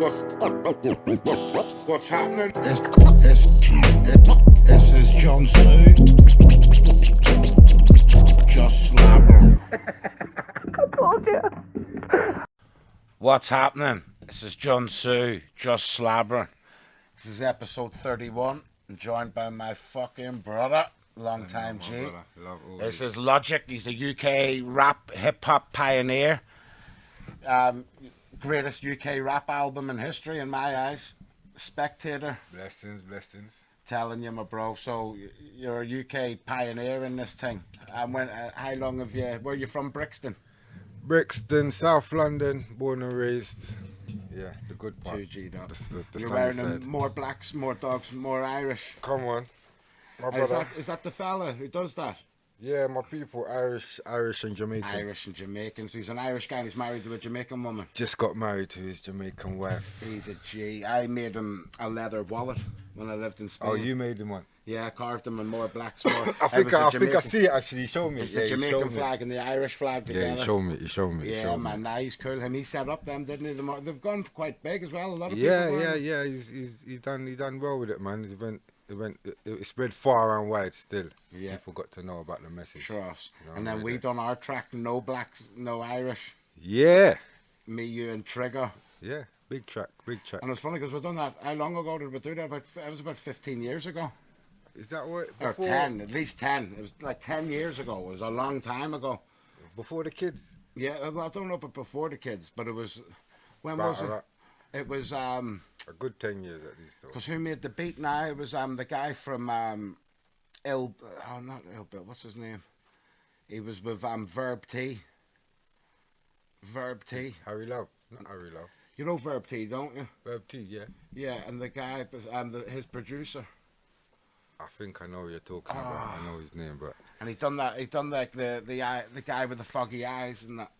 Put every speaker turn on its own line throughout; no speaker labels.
What's happening? This is Jun Tzu. Just Slabberin. What's happening? This is Jun Tzu. Just Slabberin. This is episode 31. I'm joined by my fucking brother, long time G. This is Logic. He's a UK rap hip hop pioneer. Greatest UK rap album in history in my eyes. Spectator.
Blessings.
Telling you, my bro. So you're a UK pioneer in this thing. How long have you? Where are you from? Brixton.
Brixton, South London, born and raised. Yeah, the good part.
2G dog.
The
You're
sunny
wearing
side.
More blacks, more dogs, more Irish.
Come on, my brother.
Is that the fella who does that?
Yeah, my people, Irish and Jamaican.
Irish and Jamaican. So he's an Irish guy and he's married to a Jamaican woman.
Just got married to his Jamaican wife.
He's a G. I made him a leather wallet when I lived in Spain.
Oh, you made him one?
Yeah, I carved him in more blacks. More.
I think I see it actually. He showed me.
It's the Jamaican flag and the Irish flag together.
Yeah, he showed me.
Yeah, man, nah, he's cool. He set up them, didn't he? They've gone quite big as well. A lot of
yeah,
people.
Yeah. He done well with it, man. It spread far and wide still.
Yeah.
People got to know about the message.
Trust.
You know,
and then we done our track, no blacks, no Irish.
Yeah.
Me, you, and Trigger.
Yeah, big track.
And it's funny because we've done that. How long ago did we do that? It was about 15 years ago.
Is that what?
Or 10, at least 10. It was like 10 years ago. It was a long time ago.
Before the kids?
Yeah, well, I don't know about before the kids, but it was, when
About
was it? It was,
a good 10 years at least though.
because who made the beat now? It was the guy from not Ill Bill, what's his name? He was with Verb T.
Harry Love, not Harry Love.
You know Verb T, don't you?
Verb T, yeah.
Yeah, and the guy was his producer.
I think I know what you're talking about. I know his name, but
And he done like the guy with the foggy eyes and that.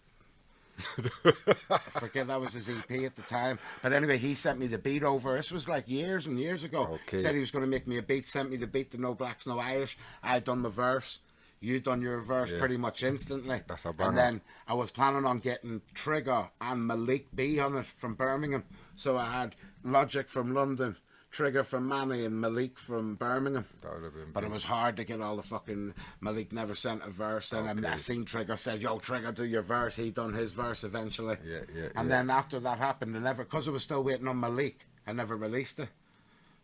I forget, that was his EP at the time. But anyway, he sent me the beat over. This was like years and years ago.
Okay.
Said he was going to make me a beat, sent me the beat to No Blacks, No Irish. I done my verse. You done your verse pretty much instantly.
That's a banger.
And then I was planning on getting Trigger and Malik B on it from Birmingham. So I had Logic from London, Trigger from Manny, and Malik from Birmingham.
that would have been
But
big.
it was hard to get all the fucking... Malik never sent a verse. Then I seen Trigger, said, yo, Trigger, do your verse. He done his verse eventually.
Yeah.
And then after that happened, because I was still waiting on Malik, I never released it.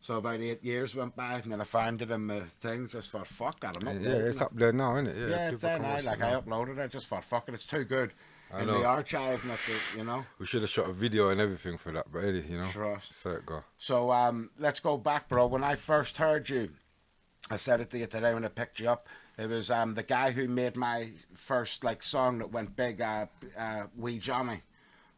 So about 8 years went by, and then I found it in my thing, just thought, fuck that, I'm uploading
Yeah, it's
it.
up there now, isn't it?
Yeah, it's
people
there
can
now.
watch
Like,
it
I
now.
uploaded it, just thought, fuck it, it's too good.
I
In
know.
the archive, not the, you know.
We should have shot a video and everything for that, but anyway, you know.
Trust.
So it go.
So let's go back, bro. When I first heard you, I said it to you today when I picked you up. It was the guy who made my first like song that went big. Wee Johnny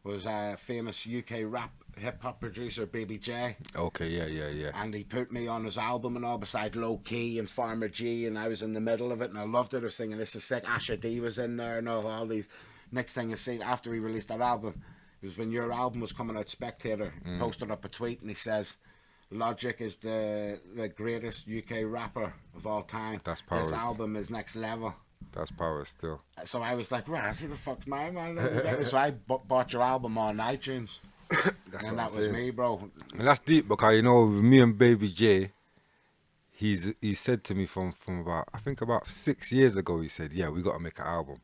was a famous UK rap hip hop producer, Baby J.
Okay, yeah.
And he put me on his album and all beside Low Key and Farmer G, and I was in the middle of it and I loved it. I was thinking, this is sick. Asher D was in there and all these. Next thing I seen after he released that album, it was when your album was coming out, Spectator posted up a tweet and he says, Logic is the greatest UK rapper of all time.
That's power.
This album is next level.
That's power still.
So I was like, right, who the fuck's my man? So I bought your album on iTunes.
That's
And
what
that
I'm
was
saying.
me, bro.
And that's deep because, you know, with me and Baby J, he said to me from about 6 years ago, he said, yeah, we got to make an album.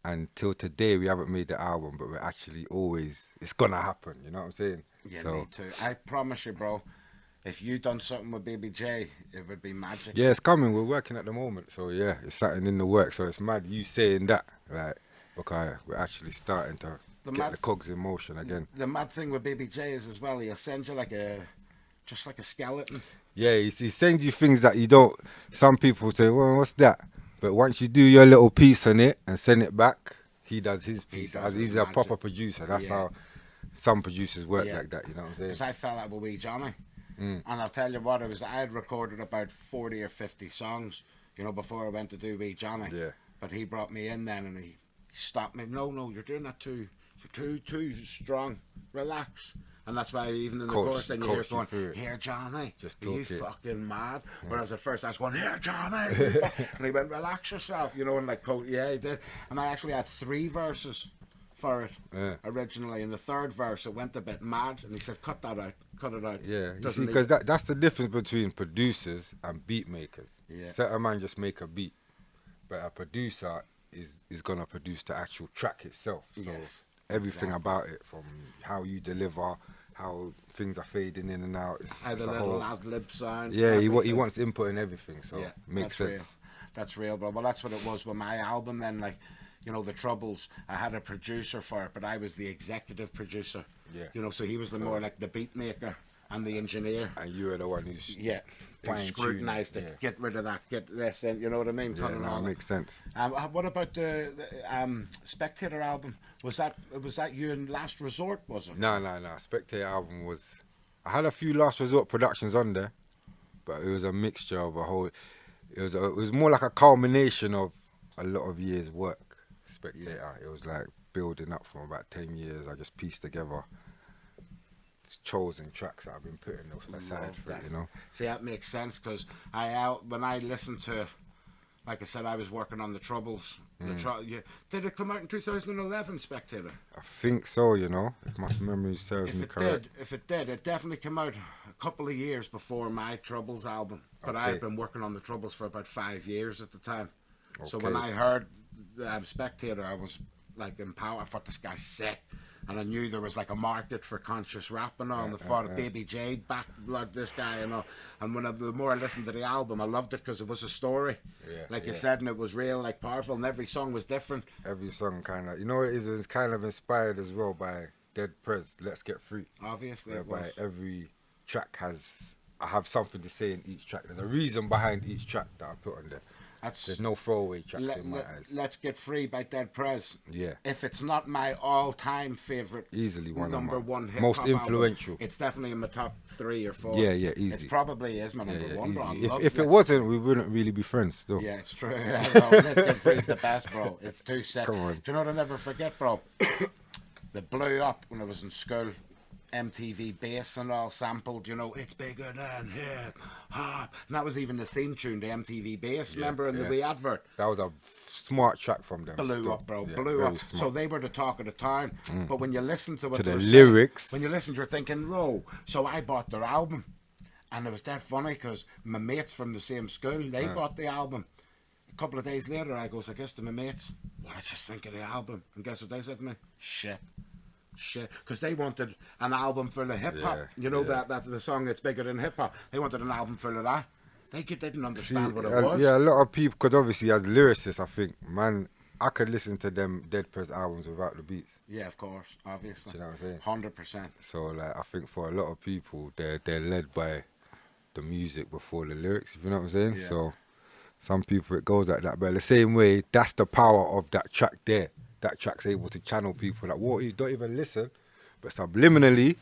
And till today, we haven't made the album, but we're actually always, it's going to happen, you know what I'm saying?
Yeah,
So,
me too. I promise you, bro, if you done something with Baby J, it would be magic.
yeah, it's coming. We're working at the moment. So, yeah, it's something in the work. So, it's mad you saying that, like, because we're actually starting to get the cogs in motion again.
The mad thing with Baby J is as well, he'll send you just like a skeleton.
Yeah, he sends you things that you don't, some people say, well, what's that? But once you do your little piece on it and send it back, he does his piece.
does
He's
his
a
magic.
proper producer. That's how some producers work like that, you know what I'm
Because
saying?
I fell out with Wee Johnny. And I'll tell you what, I had recorded about 40 or 50 songs, you know, before I went to do Wee Johnny.
Yeah.
But he brought me in then and he stopped me. No, you're doing that you're too strong. Relax. And that's why even in the chorus then you hear going, here Johnny,
Just
are you
talk it.
fucking mad? Whereas at first I was going, here Johnny, and he went, relax yourself, you know, and like, yeah, he did. And I actually had 3 verses for it
Yeah.
originally. In the third verse, it went a bit mad, and he said, "Cut that out, cut it out."
Yeah, you
Doesn't
see, because that's the difference between producers and beat makers.
Yeah.
Certain man just make a beat, but a producer is gonna produce the actual track itself. So
Yes,
everything
exactly.
about it, from how you deliver, how things are fading in and out. It's,
How
it's
the
a
little
whole.
ad lib sound.
Yeah, he
everything.
wants input in everything, so
Yeah,
makes
that's
sense.
real. That's real, bro. Well, that's what it was with my album then. Like, you know, the Troubles. I had a producer for it, but I was the executive producer.
Yeah.
You know, so he was the
So-
more like the beat maker and the engineer.
And you were the one who's
Yeah. Who
fine-tuning,
scrutinised it.
yeah.
Get rid of that. Get this. And you know what I mean?
Yeah,
Cut and
no,
all
it
that.
makes sense.
What about the Spectator album? Was that you in Last Resort? Was it?
No. Spectator album was. I had a few Last Resort productions on there, but it was a mixture of a whole. It was more like a culmination of a lot of years' work. Spectator. It was like building up from about 10 years. I just pieced together chosen tracks that I've been putting aside
Love
for
that.
it, you know.
See, that makes sense because when I listened to it, like I said, I was working on the Troubles. Did it come out in 2011, Spectator?
I think so, you know, if my memory serves
If
me
it
correct.
did, it definitely came out a couple of years before my Troubles album. But I had
Okay.
been working on the Troubles for about 5 years at the time. So when
Okay.
I heard Spectator, I was like empowered. I thought this guy's sick. And I knew there was like a market for conscious rap and all. And I thought of Baby J backed like this guy and all. And the more I listened to the album, I loved it because it was a story.
Yeah,
Like you
yeah.
said, and it was real, like powerful, and every song was different.
Every song kind of, you know what it is? It's kind of inspired as well by Dead Prez, Let's Get Free.
Obviously, it
Whereby
was.
every track I have something to say in each track. There's a reason behind each track that I put on there. There's no throwaway tracks in my eyes.
Let's Get Free by Dead Prez.
Yeah.
If it's not my all-time favorite,
Easily one of
number
my
one hip
most
hop
influential.
album, it's definitely in my top 3 or 4.
Yeah, easy.
It probably is my
Yeah,
number
yeah,
one. Bro. I
easy.
love
If it
Let's-
wasn't, we wouldn't really be friends still.
Yeah, it's true. No, Let's Get Free is the best, bro. It's too sick.
Come on.
Do you know what I'll never forget, bro? They blew up when I was in school. MTV bass and all sampled, you know, it's bigger than hip hop. And that was even the theme tune, the MTV bass. Remember in the wee advert?
That was a smart track from them.
Blew
still.
up, bro.
Yeah,
blew
very
up.
smart.
So they were the talk of the town. But when you listen to what
To
they
the
were saying,
lyrics.
when you listen, you're thinking, "Whoa!" So I bought their album, and it was that funny because my mates from the same school they bought the album. A couple of days later, I goes, "I guess to my mates, what did you think of the album?" And guess what they said to me? Shit. Because they wanted an album full of hip hop.
Yeah,
You know
yeah.
that's the song that's bigger than hip hop. They wanted an album full of that. They didn't
See,
understand what it was.
yeah, a lot of people, because obviously as lyricists, I think, man, I could listen to them Dead Prez albums without the beats.
Yeah, of course, obviously.
Do you know what I'm saying?
100%.
So like, I think for a lot of people, they're led by the music before the lyrics. If you know what I'm saying.
Yeah.
So some people it goes like that, but the same way, that's the power of that track there. That track's able to channel people like, what, you don't even listen, but subliminally,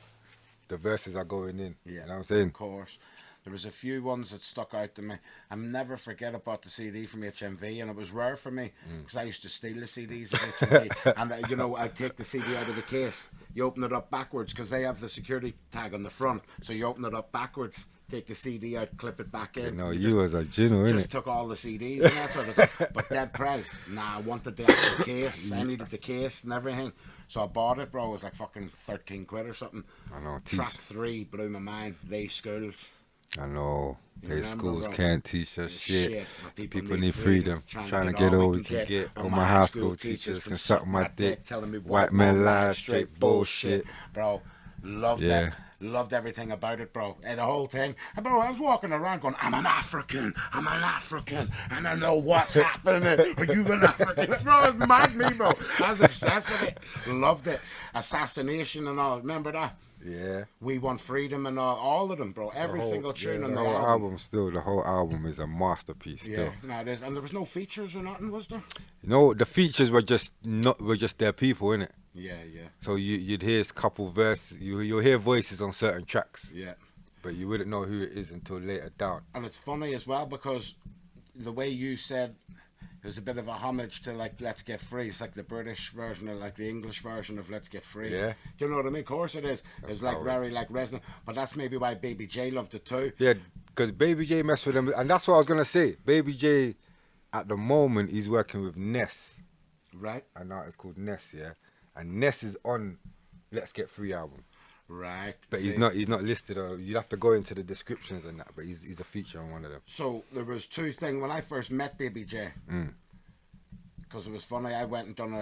the verses are going in.
Yeah,
You know what I'm saying?
Of course. There was a few ones that stuck out to me. I never forget about the CD from HMV, and it was rare for me because I used to steal the CDs at HMV. And, you know, I'd take the CD out of the case. You open it up backwards because they have the security tag on the front. So you open it up backwards, take the CD out, clip it back in.
No,
You
you was a gino,
just
innit?
took all the CDs and that sort of thing. But Dead Prez, nah, I wanted the actual case. I needed the case and everything. So I bought it, bro. It was like fucking 13 quid or something.
I know,
Track
teach.
3 blew my mind. They schools.
I know.
You
Hey,
remember,
schools
bro?
can't teach us shit.
but
People need freedom. Trying to get all we can get. All my high school teachers can suck my dick.
Telling me
White men lie, straight bullshit.
Bro, loved
Yeah.
it. Loved everything about it, bro. And the whole thing. And bro, I was walking around going, I'm an African, and I know what's happening. Are you an African? Bro, it mad me, bro. I was obsessed with it. Loved it. Assassination and all. Remember that?
Yeah.
We Want Freedom and all of them, bro. Every single tune on
the
the
whole
album.
still, the whole album is a masterpiece
Yeah,
still.
no, it is. And there was no features or nothing, was there?
You know, the features were just their people, innit?
Yeah, yeah,
So you'd hear a couple verses, you'll hear voices on certain tracks,
yeah.
but you wouldn't know who it is until later down.
And it's funny as well because the way you said it was a bit of a homage to like Let's Get Free. It's like the British version or like the English version of Let's Get Free.
Yeah.
Do you know what I mean? Of course it is. It's like
how it
very like resonant. But that's maybe why Baby J loved it too.
Yeah, because Baby J messed with them, and that's what I was gonna say. Baby J, at the moment, he's working with Ness,
Right?
an artist called Ness, yeah, and Ness is on Let's Get Free album.
Right.
But
See,
he's not listed, or you'd have to go into the descriptions and that. But he's a feature on one of them.
so there was two things when I first met Baby J. Because it was funny, I went and done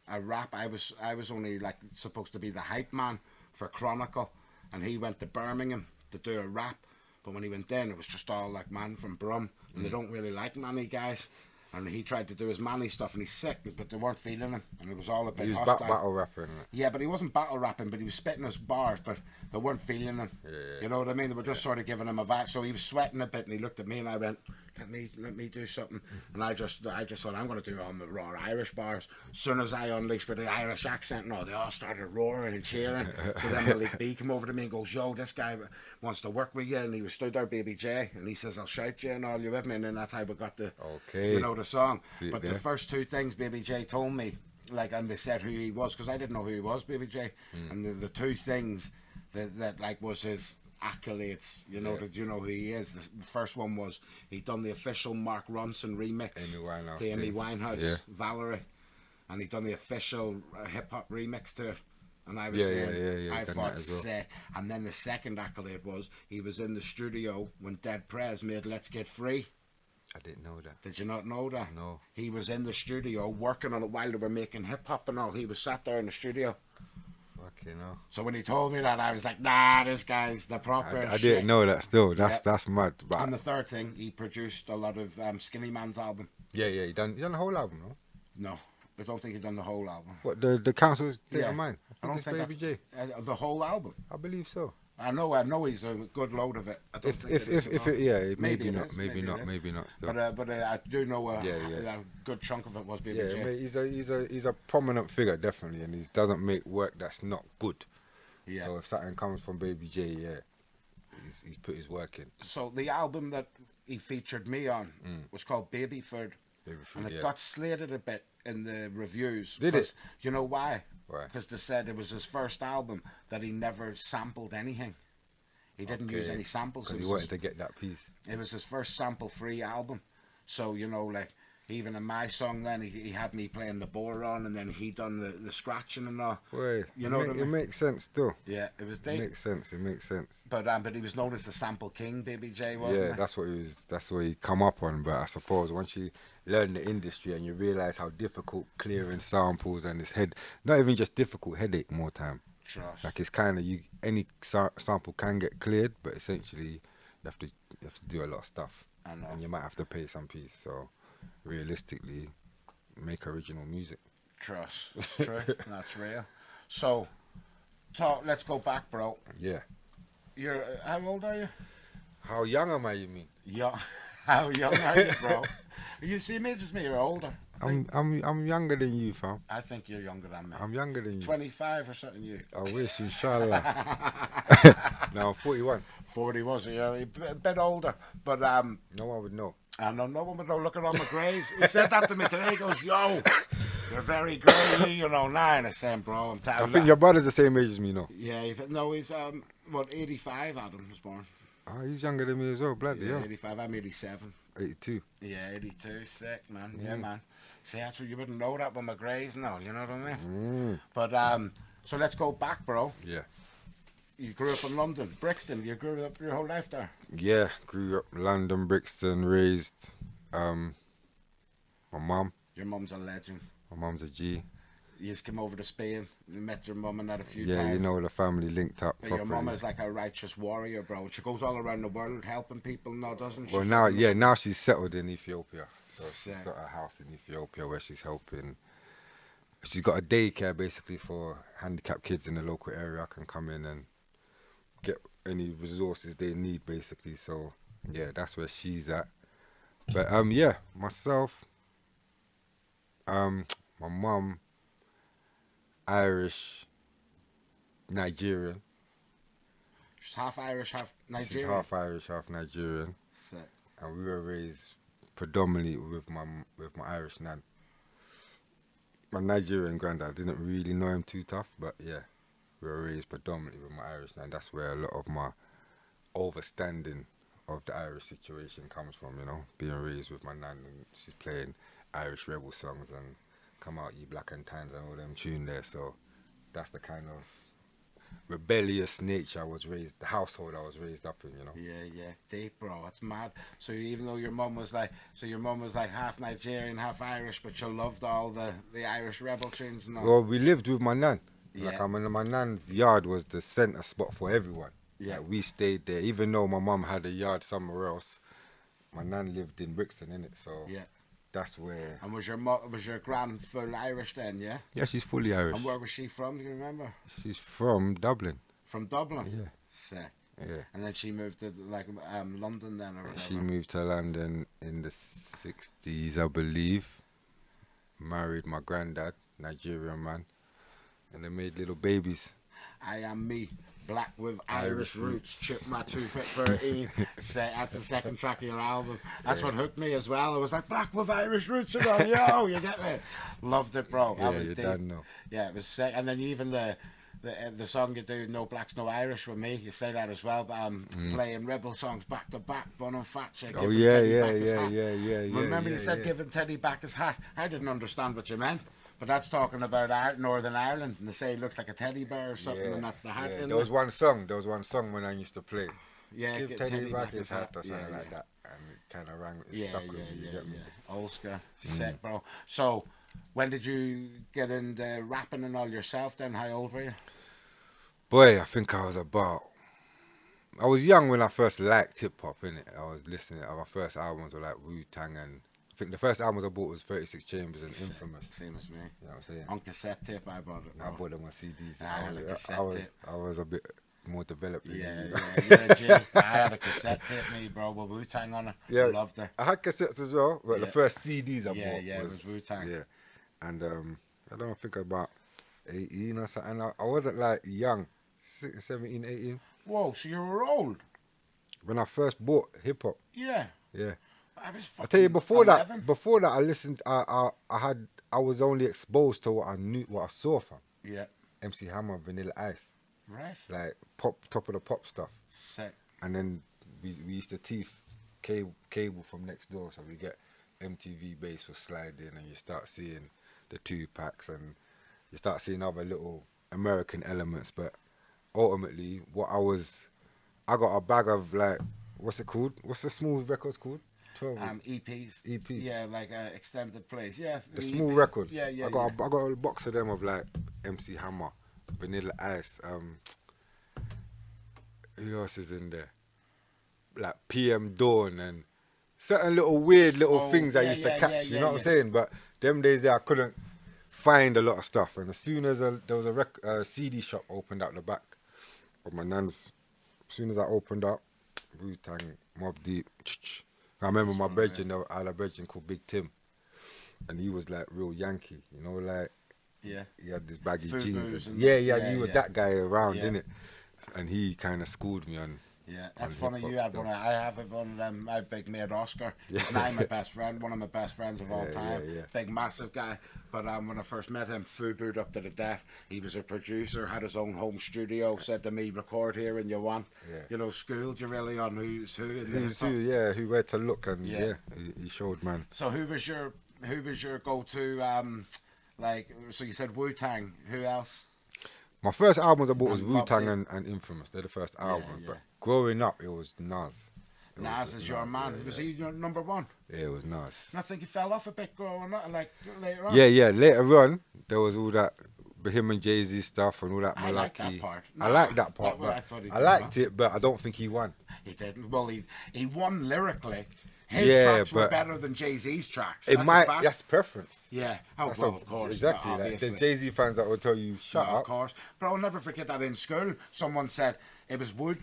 a rap. I was only like supposed to be the hype man for Chronicle, and he went to Birmingham to do a rap. But when he went in, it was just all like man from Brum, and they don't really like Manny guys. And he tried to do his Manny stuff, and he's sick, but they weren't feeling him, and it was all a bit
He was
hostile.
battle rapping.
Yeah, but he wasn't battle rapping, but he was spitting his bars, but they weren't feeling him.
Yeah.
You know what I mean? They were just sort of giving him a vibe. So he was sweating a bit, and he looked at me, and I went, let me do something. And I just thought, I'm going to do all the raw Irish bars. As soon as I unleashed with the Irish accent, no, they all started roaring and cheering. So then Malik B came over to me and goes, yo, this guy wants to work with you. And he was stood there, Baby J, and he says, I'll shout you and all, you with me? And then that's how we got the,
Okay.
the song.
See
But the first two things Baby J told me, like, and they said who he was, because I didn't know who he was, Baby J. And the two things that like was his accolades, you know, that you know who he is. The first one was he done the official Mark Ronson remix to Amy Winehouse, Valerie, and he done the official hip hop remix to it. And I was saying, I thought sick. And then the second accolade was he was in the studio when Dead Prez made Let's Get Free.
I didn't know that.
Did you not know that?
No.
He was in the studio working on it while they were making hip hop and all. He was sat there in the studio.
Okay, no.
So when he told me that, I was like, nah, this guy's the proper
I didn't know that still. That's mad. But
and the third thing, he produced a lot of Skinny Man's album.
yeah, he done the whole album, no?
No, I don't think he done the whole album.
What, the council's State
Yeah.
of Mind?
I don't
it's
think
Baby J.
The whole album.
I believe so.
I know he's a good load of it. I don't think
If it, yeah, maybe
it
not,
is,
maybe not,
it is.
maybe not still.
But I do know a
Yeah.
good chunk of it was Baby
Yeah,
J.
mate, he's a prominent figure definitely, and he doesn't make work that's not good.
Yeah.
So if something comes from Baby J, yeah, he's put his work in.
So the album that he featured me on was called Babyford. And it got slated a bit in the reviews.
Did it?
You know why?
Why?
Because they said it was his first album that he never sampled anything. He didn't use any samples.
Because he wanted to get that piece.
It was his first sample-free album. So, you know, like, even in my song then, he had me playing the boron, and then he done the scratching and all.
Well,
You know what I mean?
It makes sense still.
Yeah, it was
It
deep.
makes sense. It makes sense.
But he was known as the sample king, Baby J, wasn't
Yeah,
he?
that's what he come up on. But I suppose once you learn the industry and you realise how difficult clearing samples and it's not even just difficult, headache more time.
Trust.
Like it's kind of any sample can get cleared, but essentially you have to do a lot of stuff.
I know.
And you might have to pay some piece. So realistically, make original music.
Trust. It's true. That's real. So, let's go back, bro.
Yeah.
You're how old are you?
How young am I? You mean?
Young. How young are you, bro? You see me as me. You're older.
I'm younger than you, fam.
I think you're younger than me.
I'm younger than you.
25 or something. You.
I wish, inshallah. No, I'm 41.
40 was it? You're a bit older, but
No one would know.
I know no one would know. Look at all my greys. He said that to me today. He goes, "Yo, you're very grey. You know, 9." I said, "Bro, I'm tired."
I think your brother's the same age as me, no?
Yeah, he's 85. Adam was born.
Oh, he's younger than me as well, bloody
Yeah,
hell.
85. I'm 87.
82.
Yeah, 82. Sick, man. Yeah, man. See, that's what you wouldn't know that with my greys and all. You know what I mean? But so let's go back, bro.
Yeah.
You grew up in London, Brixton. You grew up your whole life there.
Yeah, grew up London, Brixton, raised my mum.
Your mum's a legend.
My mum's a G.
You just came over to Spain. You met your mum and that a few
Yeah,
times.
you know, the family linked up
But
properly.
your mum is like a righteous warrior, bro. She goes all around the world helping people now, doesn't she?
Well, now she's settled in Ethiopia. So
Sick.
she's got a house in Ethiopia where she's helping. She's got a daycare basically for handicapped kids in the local area. I can come in and get any resources they need basically. So yeah, that's where she's at. But yeah, myself, my mum, Irish, Nigerian.
She's half Irish, half Nigerian.
She's half Irish, half Nigerian,
Sick.
and we were raised predominantly with my Irish nan. My Nigerian granddad, didn't really know him too tough, but yeah, we were raised predominantly with my Irish nan. That's where a lot of my overstanding of the Irish situation comes from, you know, being raised with my nan and she's playing Irish rebel songs and come out, Ye Black and Tans and all them tune there. So that's the kind of rebellious nature I was raised, the household I was raised up in, you know.
Yeah, deep, bro. It's mad. So even though your mum was like, half Nigerian, half Irish, but she loved all the Irish rebel tunes and all.
Well, we lived with my nan.
Yeah.
Like, I mean, my nan's yard was the centre spot for everyone.
Yeah.
Like, we stayed there, even though my mum had a yard somewhere else. My nan lived in Brixton, innit? So
Yeah.
that's where.
And was your gran full Irish then? Yeah.
Yeah, she's fully Irish.
And where was she from? Do you remember?
She's from Dublin.
From Dublin.
Yeah.
Sick.
Yeah.
And then she moved to like London then, or whatever.
She moved to London in the 60s, I believe. Married my granddad, Nigerian man. And they made little babies.
I am me, black with Irish roots. Chip my 2 foot 13. That's the second track of your album. That's what hooked me as well. I was like, black with Irish roots. And all, yo, you get me? Loved it, bro.
Yeah,
That was
you
deep.
don't know.
Yeah, it was sick. And then even the song you do, No Blacks, No Irish with me, you say that as well. But playing rebel songs back to back, Bun and Fatcher.
Oh, yeah.
Remember you said giving Teddy back his hat? I didn't understand what you meant. But that's talking about Northern Ireland, and they say it looks like a teddy bear or something, and that's the hat.
Yeah.
In
There was one song when I used to play.
Yeah,
Give Teddy back his hat or
Yeah,
something like
yeah.
that. And it kind of rang, it
Yeah,
stuck with me. You get me?
Old school. Sick, bro. So, when did you get into rapping and all yourself then? How old were you?
Boy, I think I was young when I first liked hip hop, innit? I was listening, my first albums were like Wu-Tang, and I think the first albums I bought was 36 Chambers and Infamous.
Same as me.
You know what I'm saying?
On cassette tape, I bought it.
I
Bro.
bought them on CDs.
I had a cassette tape.
I was a bit more developed than
Yeah,
you.
yeah, Jay. I had a cassette tape, me, bro, with Wu-Tang on it.
Yeah.
I loved it.
I had cassettes as well, but the
Yeah.
first CDs I
Yeah,
bought
yeah, it was Wu-Tang.
Yeah, and I don't think about 18 or something. I wasn't like young, 17, 18.
Whoa, so you were old?
When I first bought hip hop.
Yeah.
Yeah.
I was
I tell you, before
11.
that, I listened. I was only exposed to what I saw from
Yeah.
MC Hammer, Vanilla Ice,
Right.
like top of the pop stuff.
Sick.
And then we used to teeth cable from next door, so we get MTV bass for sliding, and you start seeing the 2-packs, and you start seeing other little American elements. But ultimately, I got a bag of like, what's it called? What's the smooth records called? 12
EPs.
EPs.
Yeah, like extended plays. Yeah.
The small
EPs.
records.
Yeah, yeah.
I got a box of them of like MC Hammer, Vanilla Ice. Who else is in there? Like PM Dawn and certain little weird little things I used to catch. You know what I'm saying? But them days there, I couldn't find a lot of stuff. And as soon as there was a CD shop opened out the back of my nan's, as soon as I opened up, Wu-Tang, Mobb Deep. I remember my brethren, I had a brethren called Big Tim, and he was like real Yankee, you know, like
Yeah.
he had this baggy
Fubu's
jeans.
and
He was that guy around,
Yeah.
innit? And he kind of schooled me on.
Yeah, that's
on
funny.
hip-hop
You had
stuff.
one. I have one of them. My big mate Oscar. He's now my best friend. One of my best friends of all
Yeah,
time.
yeah.
Big massive guy. But when I first met him, Fubu'd up to the death. He was a producer, had his own home studio. Said to me, "Record here and you want."
Yeah.
You know, schooled you really on who's who. in the
Who's
hip-hop.
who, yeah, who where to look, and
Yeah.
he showed, man.
So who was your go-to? Like, so you said Wu-Tang. Who else?
My first albums I bought was
And Mobb
Wu-Tang
Deep.
and Infamous. They're the first albums.
yeah.
But growing up, it was Nas. It was
Nas
just
is your man.
yeah,
Was
yeah.
he your number one?
Yeah, it was Nas.
And I think he fell off a bit growing up, like later on.
Yeah. Later on, there was all that him and Jay-Z stuff and all that
I like that
malarkey.
part.
I
Nah,
like that part,
I thought he
but
did,
I liked it, but I don't think he won.
He didn't. Well, he won lyrically. His
Yeah,
tracks were
but
better than Jay-Z's tracks.
It
That's a
might.
fact.
That's preference.
Yeah. Oh,
That's
well,
a-
of course.
exactly. Like,
Obviously.
there's Jay-Z fans that will tell you, shut
Of
up.
course. But I'll never forget that in school, someone said it was wood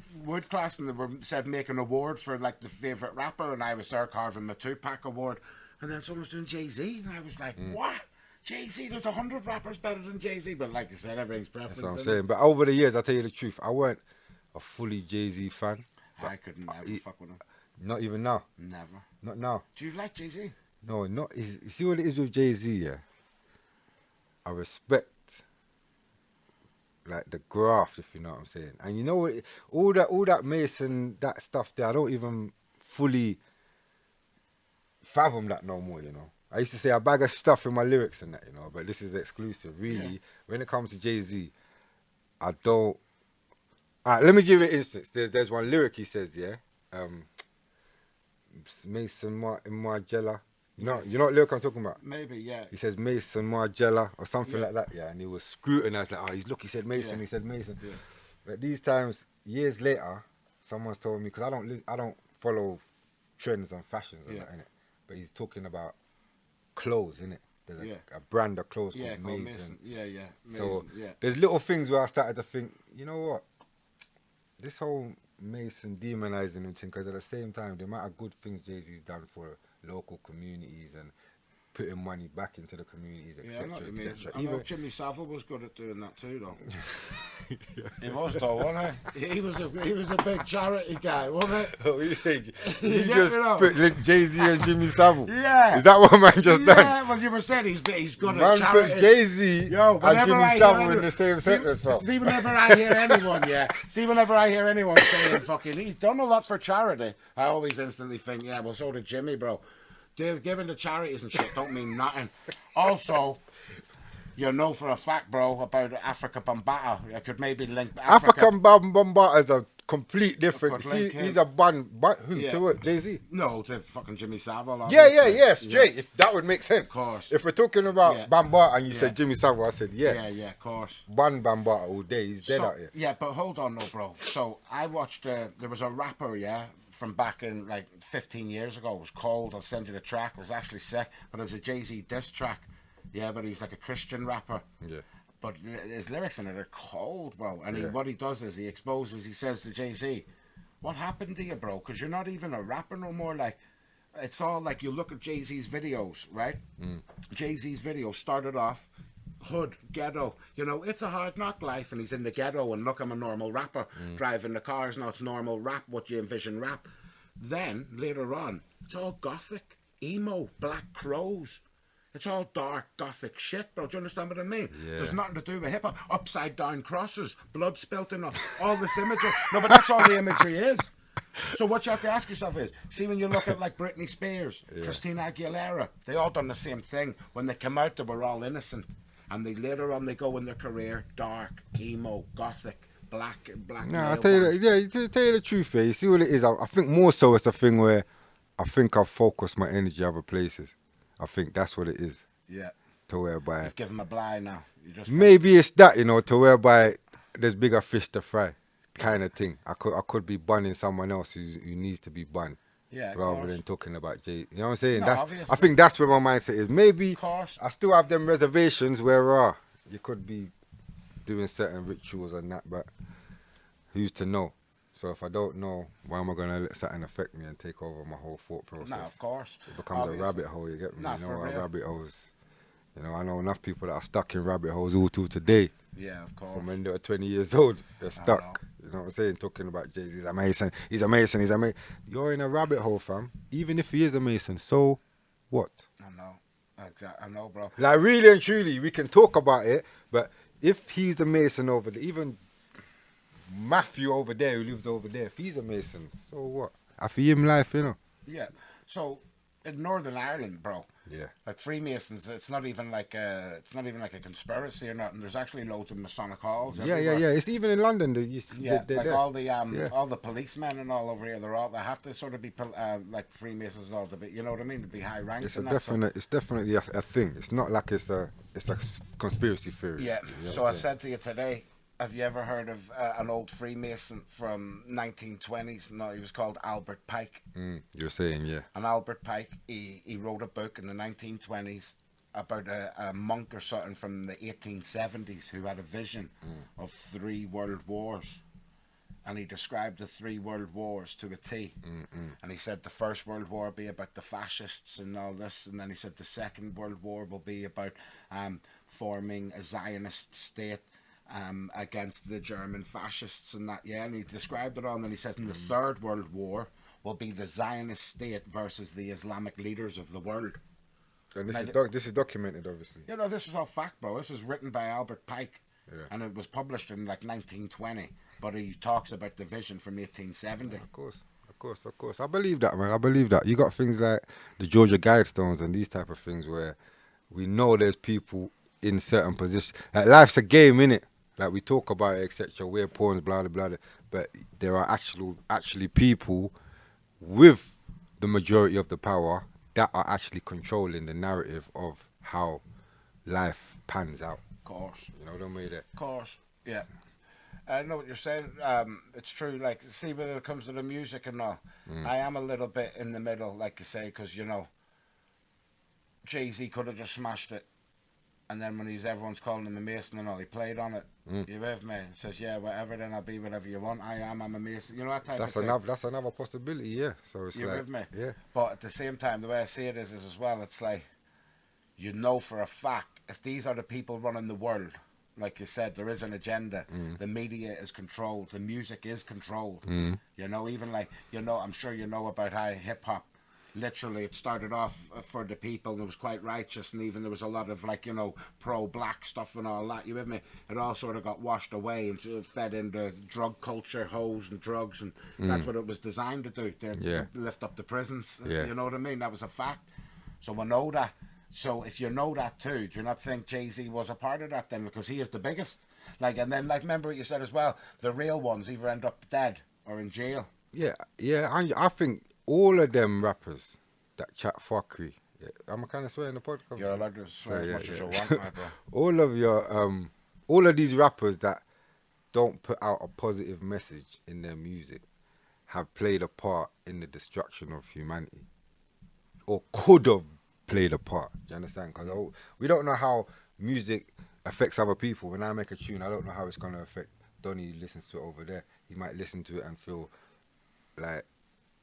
class, and they said make an award for like the favourite rapper, and I was there carving my 2-pack award, and then someone was doing Jay-Z, and I was like, what? Jay-Z? There's 100 rappers better than Jay-Z, but like you said, everything's preference.
That's what I'm
isn't it?
saying. But over the years, I'll tell you the truth, I weren't a fully Jay-Z fan.
I couldn't ever fuck with him.
Not even now.
Never.
Not now.
Do you like Jay-Z?
No, not. You see what it is with Jay-Z, yeah? I respect, like, the graft, if you know what I'm saying. And you know what? All that Mason, that stuff there, I don't even fully fathom that no more, you know? I used to say a bag of stuff in my lyrics and that, you know, but this is exclusive. Really,
Yeah.
when it comes to Jay-Z, I don't. Alright, let me give you an instance. There's one lyric he says, yeah. Mason Margiela. You know what lyric I'm talking about?
Maybe, yeah.
He says Mason Margiela or something
Yeah.
like that, yeah. And he was scrutinized, like, oh, he said Mason,
Yeah.
he said Mason.
Yeah.
But these times, years later, someone's told me, because I don't follow trends and fashions and
Yeah.
that, innit? But he's talking about clothes, innit? There's
Yeah.
a brand of clothes
Yeah,
called
called
Mason.
Mason. Yeah, yeah.
So
Mason, yeah.
there's little things where I started to think, you know what? This whole Mason demonizing him thing, because at the same time, the amount of good things Jay-Z's done for local communities and putting money back into the communities,
Yeah, I know
etc.,
what you mean.
etc.
I know Jimmy Savile was good at doing that too, though. He was though, wasn't he? He was a big charity guy, wasn't he?
Oh, you say
You
you
get
just
me now?
put Jay-Z and Jimmy Savile?
Yeah.
Is that what man just done?
Yeah, well, you were saying he's good
Man
at charity.
put Jay-Z
Yo,
and
whenever
Jimmy
I hear
Savile in
anyone-
the same sentence, fam.
See, whenever I hear anyone, whenever I hear anyone saying fucking, he's done a lot for charity, I always instantly think, yeah, well, so did Jimmy, bro. Giving to charities and shit don't mean nothing. Also, you know for a fact, bro, about Africa Bambaataa. I could maybe link
African Bambaataa is a complete different.
Could
See,
link him.
he's a bun. Who?
Yeah.
To what? Jay-Z?
No, to fucking Jimmy Savile.
Yeah, straight. If that would make sense.
Of course.
If we're talking about
Yeah.
Bambaataa and you
Yeah.
said Jimmy Savile, I said
Yeah, of course.
Bun Bambaataa all day. He's dead
So,
out here.
yeah, but hold on, though, bro. So I watched. There was a rapper, from back in like 15 years ago. It was called. I'll send you the track. It was actually sick, but it was a Jay-Z diss track. Yeah, but he's like a Christian rapper.
Yeah.
But his lyrics in it are cold, bro. And
Yeah.
what he does is he says to Jay-Z, "What happened to you, bro? Because you're not even a rapper no more. Like, it's all like you look at Jay-Z's videos, right? Jay-Z's videos started off hood, ghetto. You know, it's a hard knock life, and he's in the ghetto, and look, I'm a normal rapper. Driving the cars, now it's normal rap, what you envision rap. Then, later on, it's all gothic, emo, Black Crows. It's all dark, gothic shit, bro. Do you understand what I mean?
Yeah.
There's nothing to do with hip-hop. Upside down crosses, blood spilt in all this imagery. No, but that's all the imagery is. So what you have to ask yourself is, see when you look at like Britney Spears, Christina Aguilera, they all done the same thing. When they come out, they were all innocent. And they later on, they go in their career, dark, emo, gothic, black.
No, I tell you, to tell you the truth, you see what it is. I think more so it's a thing where I think I've focused my energy other places. I think that's what it is.
Yeah.
To whereby
You've given them a blind now. You just
maybe it's that, you know, to whereby there's bigger fish to fry, kind of thing. I could be bunning someone else who needs to be bun.
Yeah, of
rather
course.
than talking about Jay. You know what I'm saying?
No,
That's,
obviously.
I think that's where my mindset is. Maybe
Of course.
I still have them reservations where you could be doing certain rituals and that, but who's to know? So if I don't know, why am I going to let something affect me and take over my whole thought process?
No, of course.
It becomes
Obviously.
a rabbit hole, you get me?
Nah,
you know
for
what
real.
rabbit holes. You know, I know enough people that are stuck in rabbit holes all till today.
Yeah, of course.
From when they were 20 years old, they're stuck.
know.
You know what I'm saying? Talking about Jay-Z, he's a Mason, he's a Mason, he's a Mason. You're in a rabbit hole, fam. Even if he is a Mason, so what?
I know. I know, bro.
Like, really and truly, we can talk about it, but if he's the Mason over there, even Matthew over there who lives over there, if he's a Mason, so what? I feel him life, you know?
Yeah. So in Northern Ireland, bro,
Yeah.
like Freemasons, it's not even like a conspiracy or nothing. There's actually loads of Masonic halls.
Yeah.
everywhere.
It's even in London.
Yeah,
they're
like
there.
all the policemen and all over here, they have to sort of be like Freemasons and all to be, you know what I mean, to be high ranked.
It's
and
a
that, so-
definite. It's definitely a thing. It's not like it's a conspiracy theory.
Yeah.
You know
So
what
I
I'm saying?
said to you today, have you ever heard of an old Freemason from 1920s? No, he was called Albert Pike.
You're saying, yeah.
And Albert Pike, he wrote a book in the 1920s about a monk or something from the 1870s who had a vision of 3 world wars. And he described the 3 world wars to a T. And he said the First World War will be about the fascists and all this. And then he said the Second World War will be about forming a Zionist state against the German fascists and that. Yeah, and he described it all. And then he says in the Third World War will be the Zionist state versus the Islamic leaders of the world.
And this
Now,
is this is documented, obviously.
You know, this is all fact, bro. This was written by Albert Pike.
Yeah.
And it was published in like 1920. But he talks about the vision from 1870.
Of course. Of course. I believe that, man. I believe that. You got things like the Georgia Guidestones and these type of things where we know there's people in certain positions. Like life's a game, innit? Like we talk about it, etc. We're pawns, blah blah blah. But there are actually people with the majority of the power that are actually controlling the narrative of how life pans out.
Of course.
You know, don't make that.
Of course. Yeah. I know what you're saying. It's true. Like, see, when it comes to the music and all, I am a little bit in the middle, like you say, because, you know, Jay-Z could have just smashed it. And then when everyone's calling him a Mason and all, he played on it. You with me? Says, yeah, whatever, then I'll be whatever you want. I'm a Mason. You know, that type of thing.
That's another possibility, yeah. So it's
you
like,
with me?
yeah.
But at the same time, the way I see it is as well, it's like, you know for a fact, if these are the people running the world, like you said, there is an agenda. The media is controlled. The music is controlled. You know, even like, you know, I'm sure you know about how hip-hop, literally, it started off for the people and it was quite righteous, and even there was a lot of, like, you know, pro-black stuff and all that. You with me? It all sort of got washed away and sort of fed into drug culture, hoes and drugs, and that's what it was designed to do, to lift up the prisons. You know what I mean? That was a fact. So I know that. So if you know that too, do you not think Jay-Z was a part of that then? Because he is the biggest. Like, and then, like, remember what you said as well, the real ones either end up dead or in jail.
Yeah. I think all of them rappers that chat fuckery. Yeah, I'm kind of swearing the podcast.
You're allowed to swear as much as you want, my bro.
all of these rappers that don't put out a positive message in their music have played a part in the destruction of humanity, or could have played a part. Do you understand? Because we don't know how music affects other people. When I make a tune, I don't know how it's gonna affect Donnie who listens to it over there. He might listen to it and feel like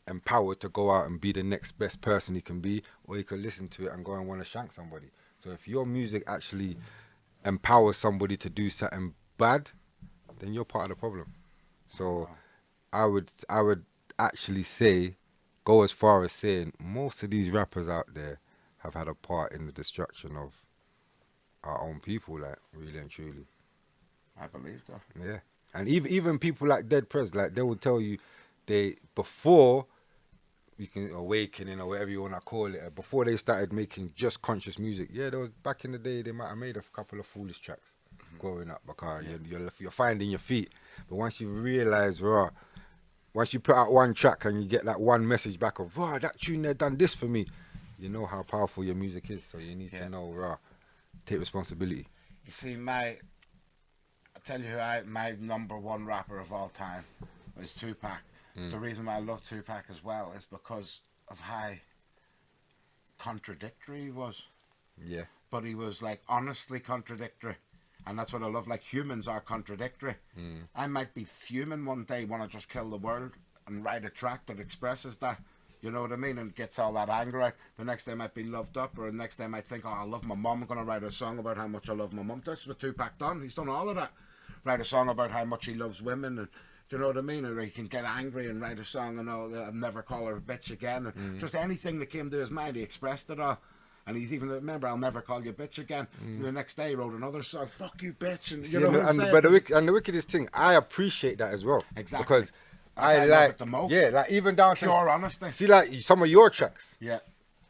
empowered to go out and be the next best person he can be, or he could listen to it and go and want to shank somebody. So if your music actually empowers somebody to do something bad, then you're part of the problem. So I would actually go as far as saying most of these rappers out there have had a part in the destruction of our own people, like, really and truly.
I believe that.
Yeah. And even people like Dead Prez, like, they will tell you, before you can awakening or whatever you want to call it, before they started making just conscious music, there was, back in the day, they might have made a couple of foolish tracks growing up, because you're finding your feet. But once you realize, once you put out one track and you get that one message back of, that tune there done this for me, you know how powerful your music is. So you need to know, take responsibility.
You see, I'll tell you my number one rapper of all time is Tupac. The reason why I love Tupac as well is because of how contradictory he was.
Yeah.
But he was, like, honestly contradictory. And that's what I love. Like, humans are contradictory. I might be fuming one day, want to just kill the world and write a track that expresses that. You know what I mean? And gets all that anger out. The next day I might be loved up, or the next day I might think, I love my mum. I'm going to write a song about how much I love my mum. That's what Tupac done. He's done all of that. Write a song about how much he loves women. And do you know what I mean? Or he can get angry and write a song and I'll never call her a bitch again. And just anything that came to his mind, he expressed it all. And he's even, remember, I'll never call you a bitch again. The next day he wrote another song, fuck you bitch. And you know what I'm saying?
But the wickedest thing, I appreciate that as well.
Exactly.
Because I
love it the most.
Yeah, like, even down to
pure honesty.
See, like, some of your tracks.
Yeah.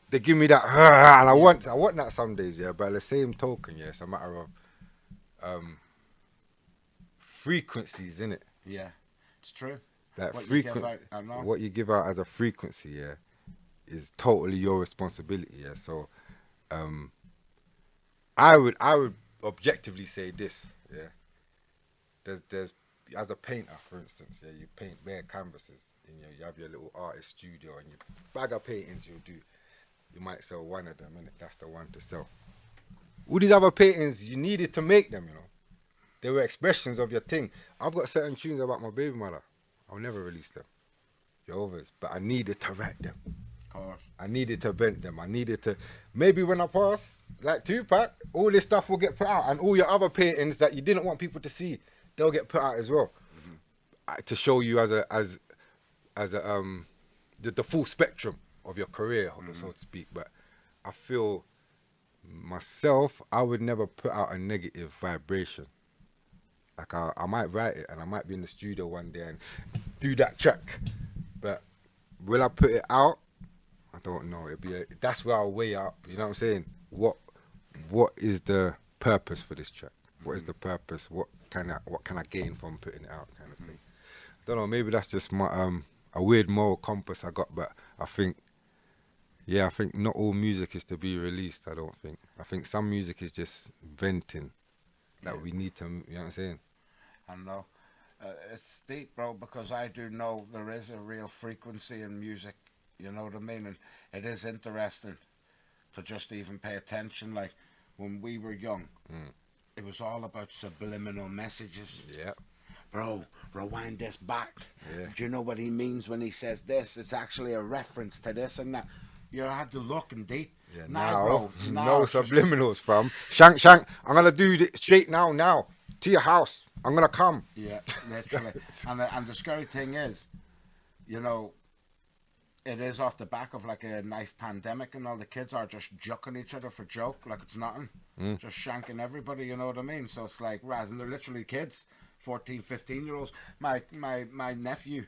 They give me that, and I want that some days, yeah. But at the same token, it's a matter of frequencies, innit?
Yeah, it's true.
Like,
what
frequency, what you give out as a frequency, is totally your responsibility, yeah. So, I would objectively say this, yeah. There's as a painter, for instance, you paint bare canvases, and you have your little artist studio, and you bag of paintings you might sell one of them, and that's the one to sell. All these other paintings, you needed to make them, They were expressions of your thing. I've got certain tunes about my baby mother. I'll never release them. You're overs. But I needed to write them.
Of course.
I needed to vent them. I needed to... Maybe when I pass, like Tupac, all this stuff will get put out. And all your other paintings that you didn't want people to see, they'll get put out as well. To show you the full spectrum of your career, so to speak. But I feel myself, I would never put out a negative vibration. Like, I might write it and I might be in the studio one day and do that track, but will I put it out? I don't know. That's where I'll weigh up. You know what I'm saying? What is the purpose for this track? What is the purpose? What can I gain from putting it out? Kind of thing. I don't know. Maybe that's just my a weird moral compass I got, but I think not all music is to be released. I don't think. I think some music is just venting that we need to. You know what I'm saying?
I know. It's deep, bro, because I do know there is a real frequency in music. You know what I mean? And it is interesting to just even pay attention. Like when we were young, it was all about subliminal messages.
Yeah.
Bro, rewind this back.
Yeah.
Do you know what he means when he says this? It's actually a reference to this and that. You had to look and deep.
Yeah,
Now, bro,
no subliminals, fam. Shank, I'm gonna do it straight now. To your house. I'm gonna come.
Yeah, literally. and the scary thing is, you know, it is off the back of like a knife pandemic, and all the kids are just jucking each other for joke, like it's nothing. Just shanking everybody, you know what I mean? So it's like, rather than they're literally kids, 14, 15-year-olds. My nephew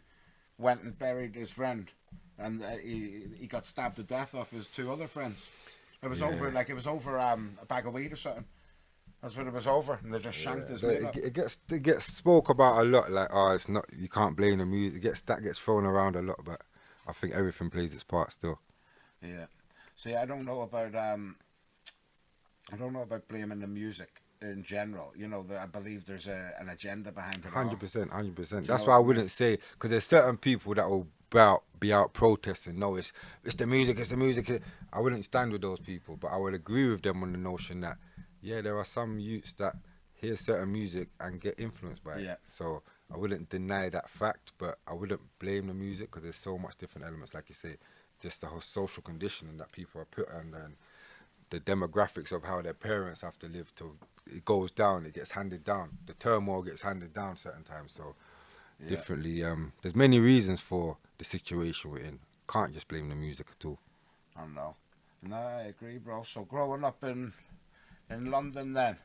went and buried his friend, and he got stabbed to death off his two other friends. It was over a bag of weed or something. That's what it was over, and they just shanked his mate up.
It gets spoke about a lot. Like, it's not. You can't blame the music. That gets thrown around a lot, but I think everything plays its part still.
Yeah. See, I don't know about blaming the music in general. You know, I believe there's an agenda behind it.
100%. That's why I wouldn't say, because there's certain people that will be out protesting. No, it's the music. It's the music. I wouldn't stand with those people, but I would agree with them on the notion that. Yeah, there are some youths that hear certain music and get influenced by it. So I wouldn't deny that fact, but I wouldn't blame the music because there's so much different elements, like you say, just the whole social conditioning that people are put on and the demographics of how their parents have to live till it goes down, it gets handed down. The turmoil gets handed down certain times. So differently, there's many reasons for the situation we're in. Can't just blame the music at all.
I don't know. No, I agree, bro. So growing up in London then,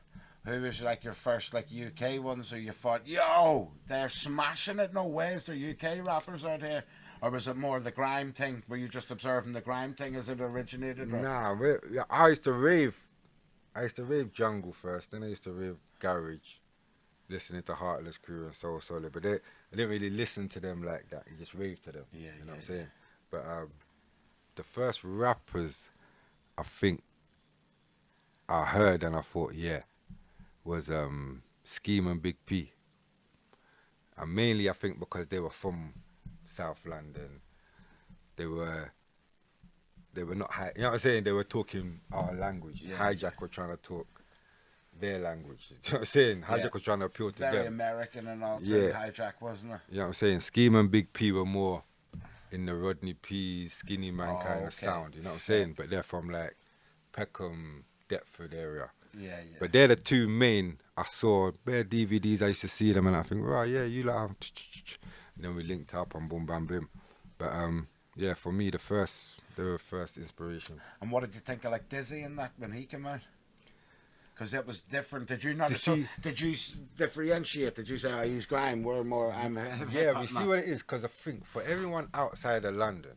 who was like your first like UK ones who you thought, yo, they're smashing it, no way is there UK rappers out here? Or was it more the grime thing? Were you just observing the grime thing as it originated? Or?
Nah, I used to rave jungle first, then I used to rave garage, listening to Heartless Crew and Soul Solid, but I didn't really listen to them like that. You just rave to them, you know what I'm saying? But the first rappers I think I heard and I thought, was Scheme and Big P. And mainly I think because they were from South London. They were not high, you know what I'm saying? They were talking our language. Hijack were trying to talk their language. You know what I'm saying? Hijack was trying to appeal to them.
Very American and all too, Hijack, wasn't it?
You know what I'm saying? Scheme and Big P were more in the Rodney P, Skinny Man kind of sound, you know what I'm saying? But they're from like Peckham, Deptford area. But they're the two main. I saw bare DVDs. I used to see them and I think, right, you like, and then we linked up and boom, bam, boom. But for me, they were first inspiration.
And what did you think of like Dizzy and that when he came out? Because it was different. Did you not? Did you differentiate? Did you say, oh, he's grime, we're more?
We see what it is. Because I think for everyone outside of London,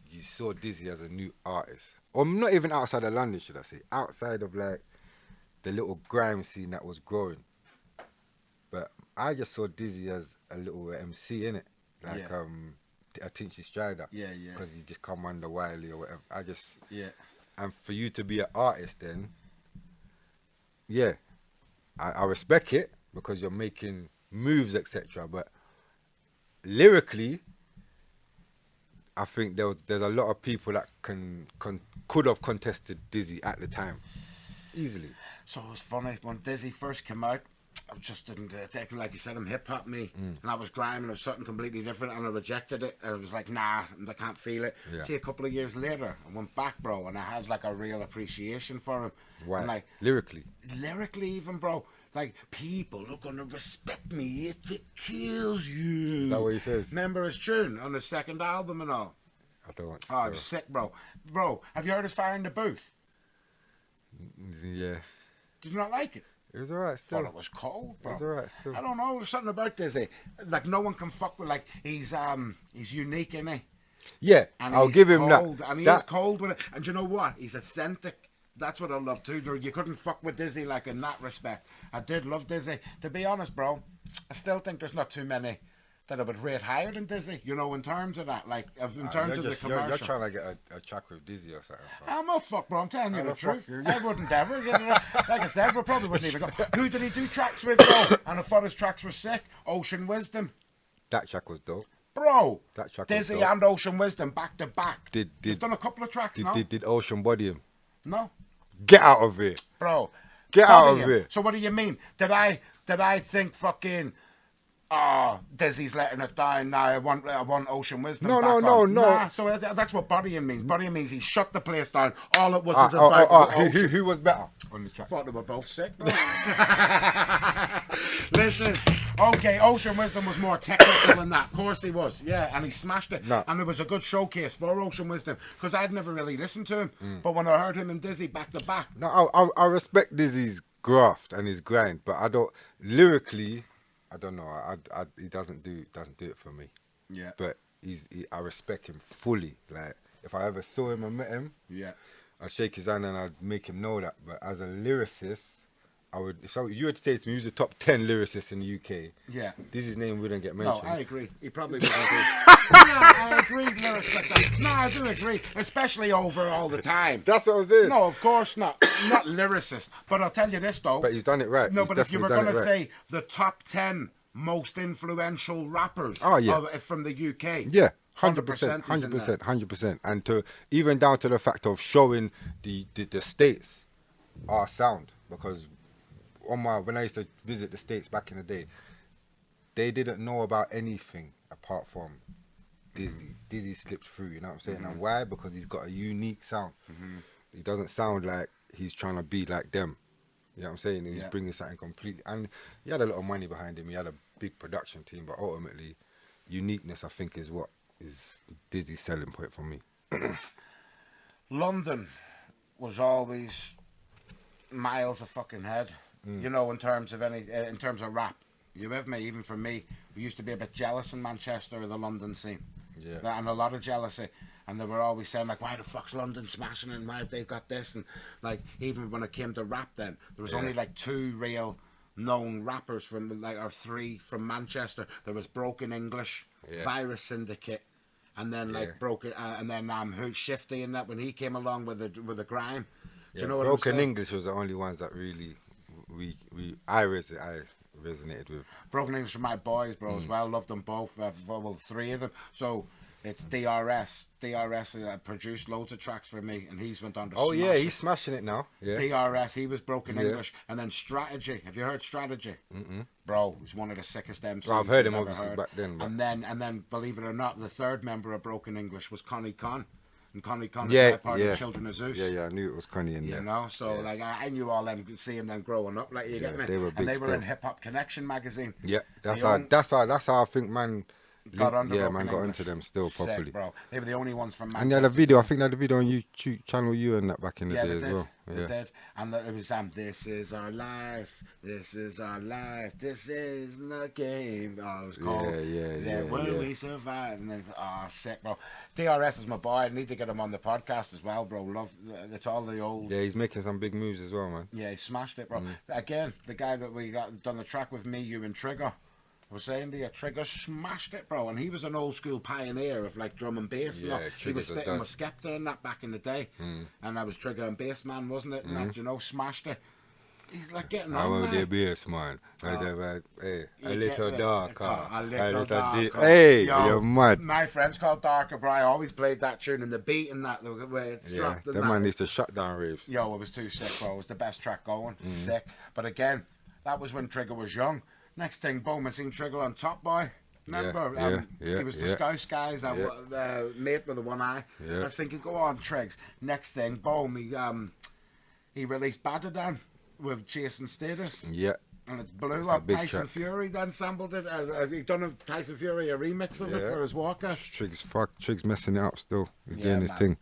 you saw Dizzy as a new artist, or not even outside of London, should I say? Outside of like the little grime scene that was growing. But I just saw Dizzy as a little MC, innit? Like a Tinchy Strider. Because he just come under Wiley or whatever. And for you to be an artist then, I respect it because you're making moves, etc. But lyrically, I think there's a lot of people that could have contested Dizzy at the time, easily.
So it was funny when Dizzy first came out. I just didn't take him, like you said, him hip hop me, and I was grime and it was something completely different, and I rejected it. And I was like, nah, I can't feel it. See, a couple of years later, I went back, bro, and I had like a real appreciation for him.
Why?
And, like
lyrically,
even, bro. Like, people are gonna respect me if it kills you.
Is that what he says?
Remember his tune on his second album and all?
I don't.
Oh, it was sick, bro. Bro, have you heard his Fire in the Booth?
Yeah.
Did you not like it?
It was alright still.
I thought it was cold, bro.
It was alright still.
I don't know, there's something about Dizzy. Like, no one can fuck with, like, he's unique, innit?
Yeah,
And
I'll
he's
give him
cold,
that.
and he
That-
is cold with it. And you know what? He's authentic. That's what I love too. You couldn't fuck with Dizzy like in that respect. I did love Dizzy. To be honest, bro, I still think there's not too many that I would rate higher than Dizzy. You know, in terms of that, like in terms of the commercial.
You're trying to get a track with Dizzy or something. Bro.
I'm a fuck, bro. I'm telling you
I'm
the
a
truth.
fuck you.
I wouldn't ever. Like I said, we probably wouldn't even go. Who did he do tracks with, though? And I thought his tracks were sick. Ocean Wisdom.
That track was dope.
Bro,
That track was
Dizzy
dope.
and Ocean Wisdom back to back.
Did
You've done a couple of tracks now.
Did Ocean body him?
No,
Get out of here.
bro.
Get out
Body
of
him.
here.
So what do you mean? Did I think fucking? Oh, Dizzy's letting it down now. I want Ocean Wisdom.
No,
back
no,
on.
no.
Nah, so that's what bodying means. Bodying means he shut the place down. All it was is about
Who was better on the track?
thought they were both sick. Listen, okay, Ocean Wisdom was more technical than that. Of course he was, yeah, and he smashed it.
No.
And it was a good showcase for Ocean Wisdom because I'd never really listened to him. But when I heard him and Dizzy back to back,
No, I respect Dizzy's graft and his grind, but I don't lyrically. I don't know. He doesn't do it for me.
yeah,
But I respect him fully. Like if I ever saw him and met him,
yeah,
I'd shake his hand and I'd make him know that. But as a lyricist, I would. If you were to say to me, who's the top 10 lyricists in the UK?
yeah.
Dizzy's name wouldn't get
No,
mentioned.
I agree. He probably would agree. I agree. Lyrics like that. No, I do agree, especially over all the time.
That's what I was saying.
No, of course not. Not lyricist. But I'll tell you this though.
But he's done it right.
No,
He's
but if you were
definitely
going to
done it right.
say the top 10 most influential rappers
Oh, yeah.
from the UK.
Yeah,
100%
100%,
is in there.
100%. And to even down to the fact of showing the States our sound. Because when I used to visit the States back in the day, they didn't know about anything apart from Dizzy. Dizzy slipped through, you know what I'm saying? And why? Because he's got a unique sound. He doesn't sound like he's trying to be like them. You know what I'm saying? He's
Yeah.
bringing something completely. And he had a lot of money behind him. He had a big production team. But ultimately, uniqueness, I think, is what is Dizzy's selling point for me.
London was always miles of fucking head. You know, in terms of rap. You with me? Even for me, we used to be a bit jealous in Manchester of the London scene.
Yeah.
And a lot of jealousy. And they were always saying, like, why the fuck's London smashing it? And why have they got this? And, like, even when it came to rap then, there was only, like, 2 real known rappers from, like, or 3 from Manchester. There was Broken English, Virus Syndicate, and then, like, Broken, and then who Shifty and that, when he came along with the grime. Do you know what
Broken
I'm saying?
English was the only ones that really I resonated with.
Broken English are my boys, bro, as well. Love them both. Well, 3 of them. So it's DRS. DRS produced loads of tracks for me, and he's went on to
Oh
smash
yeah,
it.
he's smashing it now. Yeah.
DRS, he was Broken
Yeah.
English, and then Strategy. Have you heard Strategy? Bro, he's one of the sickest MCs.
Well, I've heard him
ever
obviously
heard.
back then, but-
And then, believe it or not, the 3rd member of Broken English was Connie Con, and Connie Con is
Yeah,
now part of the Children of Zeus.
Yeah, I knew it was Connie in there.
You know, so like I knew all them, seeing them growing up, like you get me.
they were
and
big
they were
still.
in Hip Hop Connection magazine.
Yeah, that's
They
how I think man
got under
yeah,
Broken
man got
English.
into them still
Sick,
properly.
bro. They were the only ones from Manchester.
And they had a video, I think they had a video on YouTube channel you and that back in the
Yeah,
day
they
as
did.
well.
They
Yeah.
did. And it was This Is Our Life. This is our life. This is the game. Oh, it was called.
Yeah,
Will
yeah.
we survive? And then, sick, bro. DRS is my boy. I need to get him on the podcast as well, bro. Love. It's all the old.
Yeah, he's making some big moves as well, man.
Yeah, he smashed it, bro. Again, the guy that we got done the track with me, you and Trigger. I was saying to you, Trigger smashed it, bro, and he was an old school pioneer of like drum and bass.
Yeah,
He was
Trigger's a
spitting
dud.
with Skepta and that back in the day, and I was Trigger and Bass Man, wasn't it? And that, you know, smashed it. He's like getting
How
on
would
now.
they be a man? Hey, a
You
little
get
darker.
a little darker.
Hey,
Yo,
you're mad.
My friends called Darker, bro. I always played that tune and the beat and that, the way it's
Yeah,
dropped.
that
and
man needs to shut down raves.
Yo, it was too sick, bro. It was the best track going. Sick. But again, that was when Trigger was young. Next thing, boom, I seen Trigger on Top Boy. Remember?
Yeah,
he was the
yeah.
Scouse guys, that mate with the one eye.
Yeah.
I was thinking, go on, Triggs. Next thing, boom, he released Badadan with Jason Status.
Yeah.
And it's blew
It's a
up.
big
Tyson
track.
Fury then sampled it. He done a Tyson Fury a remix of it
Yeah.
for his Walker.
Triggs messing it up still. He's
Yeah,
doing his
man.
thing.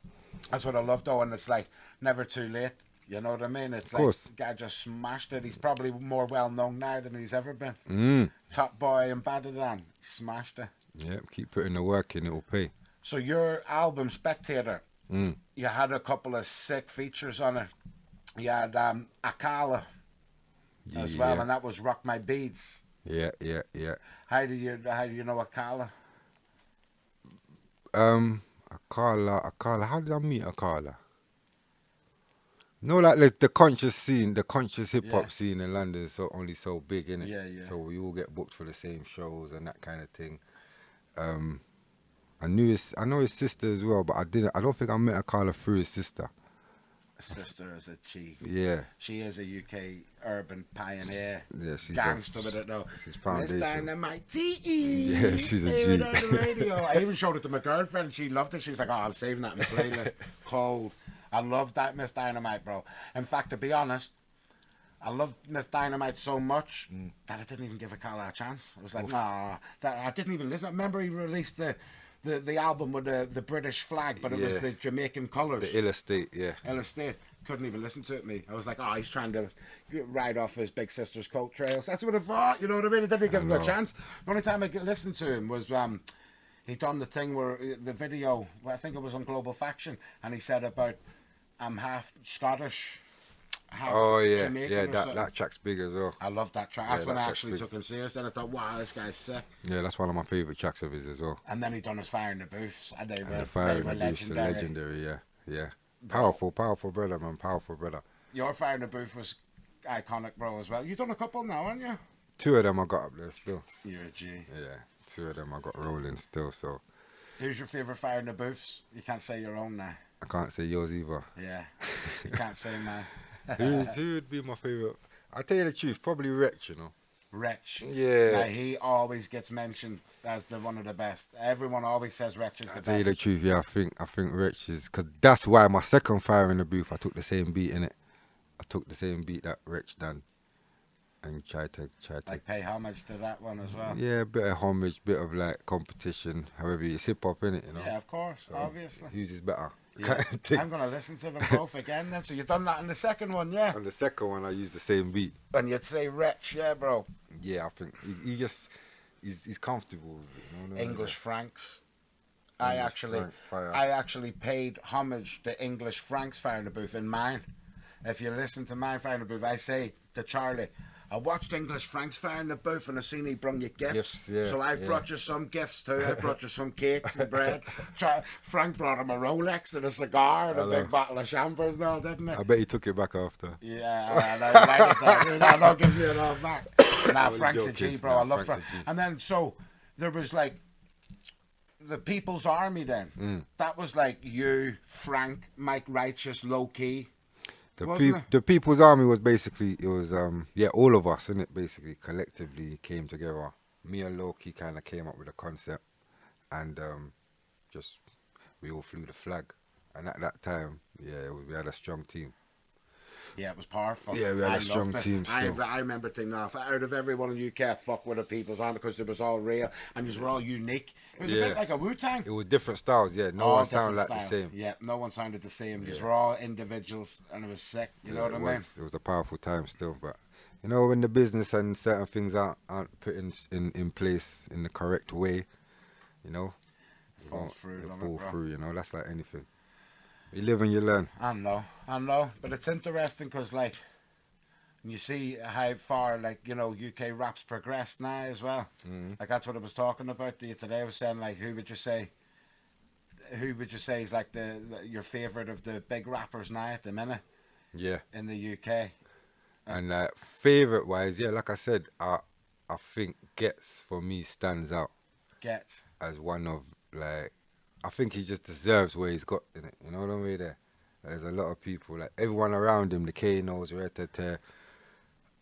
That's what I love though, and it's like never too late. You know what I mean? It's like
course.
the guy just smashed it. He's probably more well known now than he's ever been.
Mm.
Top Boy and Badadan, smashed it.
Yeah, keep putting the work in, it'll pay.
So your album Spectator,
Mm.
you had a couple of sick features on it. You had Akala as well,
Yeah,
and that was Rock My Beats.
yeah.
How do you know Akala?
Akala. How did I meet Akala? No, like the conscious scene, the conscious hip
Yeah,
hop scene in London is only so big, innit?
yeah.
So we all get booked for the same shows and that kind of thing. Um, I know his sister as well, but I don't think I met Akala through his sister.
Sister is a chief.
Yeah,
She is a UK urban pioneer.
yeah, she's
Gangster with it though.
she's
Miss
foundation.
Dynamite TE.
Yeah, she's a
Even
G.
on the radio. I even showed it to my girlfriend. She loved it. She's like, oh, I'm saving that in my playlist. Cold. I love that Miss Dynamite, bro. In fact, to be honest, I loved Miss Dynamite so much that I didn't even give a Carla a chance. I was like, nah, I didn't even listen. I remember he released the album with the British flag, but it was
Yeah.
the Jamaican colours.
The Illustrate, yeah.
Estate. Couldn't even listen to it, me. I was like, oh, he's trying to ride off his big sister's coattails. That's what I thought, you know what I mean? I didn't give him a chance. The only time I listened to him was he done the thing where the video, I think it was on Global Faction, and he said about, I'm half Scottish, half
Oh yeah,
Jamaican
yeah.
or
That
something.
that track's big as well.
I love that track.
Yeah,
That's when
that
I
track's
actually
big.
took him serious. And I thought, wow, this guy's sick.
Yeah, that's one of my favorite tracks of his as well.
And then he done his Fire in the Booths, and they
And
were,
the Fire in the Booth's
legendary.
legendary, yeah. Powerful brother, man. Powerful brother.
Your Fire in the Booth was iconic, bro, as well. You've done a couple now, haven't you?
2 of them I got up there still.
You're a G.
Yeah, 2 of them I got rolling still. So
Who's your favourite Fire in the Booths? You can't say your own now.
I can't say yours either.
Yeah. You can't say mine.
Who would be my favorite? I'll tell you the truth, probably Wretch, you know.
Wretch.
Yeah.
Now, he always gets mentioned as one of the best. Everyone always says Wretch is the
I'll tell you
best.
the truth, yeah. I think Wretch is, because that's why my second Fire in the Booth, I took the same beat in it. I took the same beat that Wretch done, and tried to.
Like, pay homage to that one as well.
Yeah, a bit of homage, bit of like competition. However, it's hip hop, innit, you know.
Yeah, of course,
So,
obviously.
Whose is better?
Yeah.
Kind of thing.
I'm going to listen to them both again then. So you've done that in the second one, yeah?
On the second one, I used the same beat.
And you'd say Wretch, yeah, bro.
Yeah, I think he just he's comfortable with it. You know,
English Franks.
English Frank Fire.
I actually paid homage to English Frank's Fire in the Booth in mine. If you listen to my Fire in the Booth, I say to Charlie, I watched English Frank's Fire in the Booth and I seen he brung you gifts.
Gifts, yeah,
So I've
yeah.
brought you some gifts too. I brought you some cakes and bread. Frank brought him a Rolex and a cigar and a big bottle of champers now, didn't he?
I bet he took it back after.
Yeah, and I like that. I'm not giving you it all back. Nah,
Only
Frank's a
joking.
G, bro.
Nah,
I love
Frank's
Frank.
a G.
And then, so, there was like the People's Army then. That was like you, Frank, Mike Righteous, Low Key. Wasn't it?
The People's Army was basically, it was all of us, innit, basically collectively came together. Me and Loki kind of came up with a concept, and just we all flew the flag. And at that time, yeah, we had a strong team.
Yeah, it was powerful.
Yeah, we had a
I
strong
loved it.
team still.
I remember thinking, out of everyone in the UK, I fuck with the People's Army because it was all real and you were all unique. It was a
Yeah.
bit like a Wu-Tang.
It was different styles, yeah. No
All
one sounded like
different
the
styles.
same.
Yeah, no one sounded the same. You
Yeah.
were all individuals and it was sick. You know what I mean?
It was a powerful time still, but you know when the business and certain things aren't put in place in the correct way, you know,
Fall through,
it
don't it,
fall
bro?
through. You know, that's like anything. You live and you learn.
I know, but it's interesting because like, you see how far like UK rap's progressed now as well. Like that's what I was talking about to you today. I was saying like, who would you say is like your favorite of the big rappers now at the minute
Yeah.
in the UK?
And favorite wise, yeah, like I said, I think Gets for me stands out
Get
as one of like, I think he just deserves where he's got in it. You know what I mean? There's a lot of people, like everyone around him, the Kanos, Red.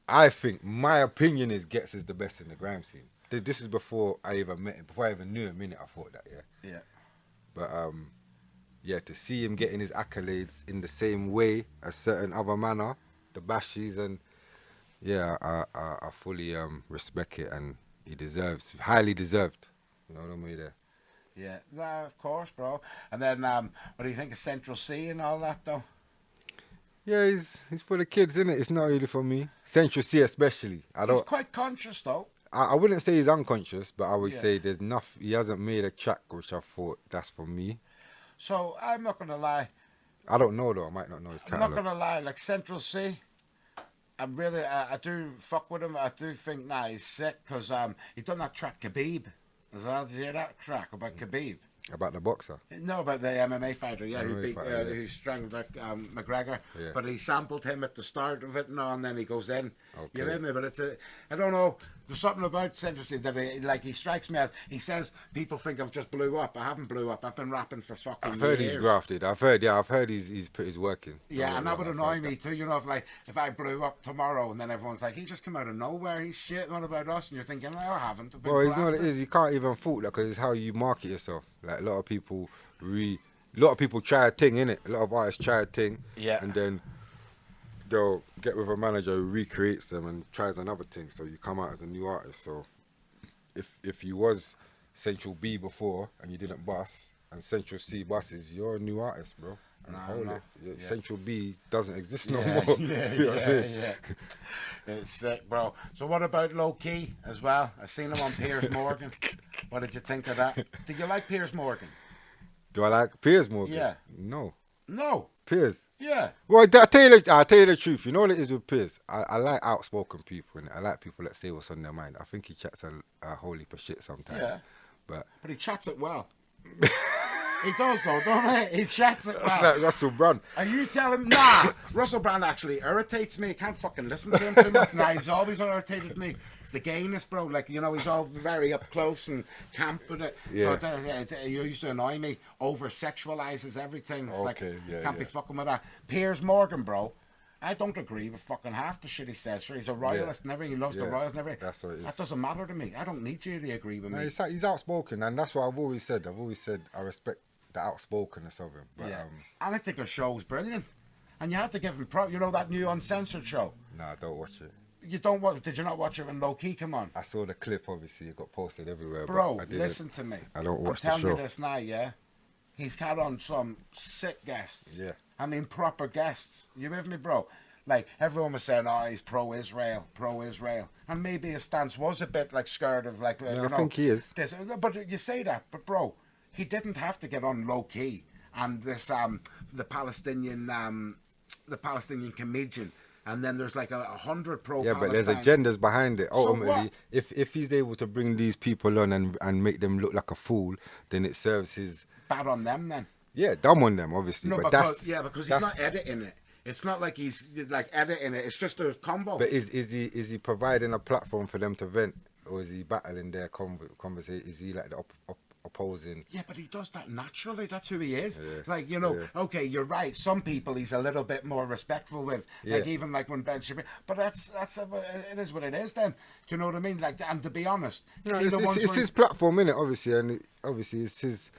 I think my opinion is Gets is the best in the grime scene. This is before I even met him, before I even knew him. In it, I thought that, yeah.
yeah.
But yeah, to see him getting his accolades in the same way as certain other manner, the Bashies, and yeah, I fully respect it, and he deserves, highly deserved. You know what I mean? There.
Yeah, no, of course, bro. And then, what do you think of Central C and all that, though?
Yeah, he's for the kids, isn't it? It's not really for me. Central C especially.
He's quite conscious, though.
I wouldn't say he's unconscious, but I would
Yeah.
say there's nothing. He hasn't made a track which I thought that's for me.
So I'm not gonna lie.
I don't know though. I might not know his
I'm not
catalog.
gonna lie. Like Central C, I'm really, I do fuck with him. I do think, nah, he's sick because he done that track Khabib as well. Did you hear that track about Khabib?
About the boxer.
No, about the MMA fighter, yeah, who
MMA
beat,
fighter, yeah.
who strangled that McGregor.
Yeah.
But he sampled him at the start of it, and then he goes in.
Okay.
You with me? But I don't know. There's something about Central C that he strikes me as. He says people think I've just blew up. I haven't blew up. I've been rapping for fucking
I've heard
years.
he's grafted. I've heard he's put his work in.
Yeah, and that would
I've
annoy
heard
me too. You know, if I blew up tomorrow and then everyone's like, he just came out of nowhere. He's shit. What about us? And you're thinking, no, I haven't. I've been
Well, it's not. It
grafted."
is. You can't even fault that because it's how you market yourself. Like a lot of people, try a thing, innit? A lot of artists try a thing,
Yeah.
and then they'll get with a manager who recreates them and tries another thing. So you come out as a new artist. So if you was Central B before and you didn't bust, and Central C buses, you're a new artist, bro. And hold it.
Yeah.
Central B doesn't exist no
Yeah,
more.
yeah,
You know what I'm saying?
yeah. It's sick, bro. So what about Low Key as well? I seen him on Piers Morgan. What did you think of that? Did you like Piers Morgan?
Do I like Piers Morgan?
Yeah.
No.
No.
Piers.
Yeah.
Well, I'll tell you the truth. You know what it is with Piers? I like outspoken people, and I like people that say what's on their mind. I think he chats a whole heap of shit sometimes.
Yeah.
But
But he chats it well. He does though, don't he? He chats it
that's
well.
like Russell Brand.
Are you telling? Nah, Russell Brand actually irritates me. I can't fucking listen to him too much. Nah, he's always irritated me. It's the gayness, bro. Like, you know, he's all very up close and camp with it.
Yeah.
So it used to annoy me. Over sexualizes everything. It's like,
Okay, yeah,
can't be
yeah.
fucking with that. Piers Morgan, bro. I don't agree with fucking half the shit he says. Sure, he's a royalist and everything. He loves the
Yeah,
royals and everything.
that's what it is.
That doesn't matter to me. I don't need you to agree with
No,
me.
he's outspoken, and that's what I've always said. I respect the outspokenness of him. But
Yeah. And I think the show's brilliant. And you have to give him you know that new Uncensored show?
nah, I don't watch it.
You don't watch? Did you not watch it when Low Key come on?
I saw the clip. Obviously, it got posted everywhere.
Bro,
but I didn't.
listen to me.
I don't watch
I'm telling
the show.
you this now, yeah? He's had on some sick guests.
Yeah.
I mean, proper guests. You with me, bro? Like, everyone was saying, oh, he's pro-Israel. And maybe his stance was a bit, like, scared of, like,
I think he is.
This. But you say that, but, bro, he didn't have to get on Low Key. And this, the Palestinian comedian. And then there's like 100 pro-Palestine.
Yeah, but there's agendas behind it.
So
Ultimately,
what?
if he's able to bring these people on and make them look like a fool, then it serves his
Bad on them, then.
yeah, dumb on them, obviously.
No,
but
because he's
that's-
not editing it. It's not like he's like editing it. It's just a combo.
But is he providing a platform for them to vent, or is he battling their conversation? Is he like the opposing?
Yeah, but he does that naturally. That's who he is.
Yeah,
Like, you know,
yeah.
okay, you're right. Some people he's a little bit more respectful with. Like, even like when Ben Shapiro. But it is what it is then. Do you know what I mean? Like, and to be honest,
No,
see the ones
it's
where
his platform, innit? Obviously, and obviously it's his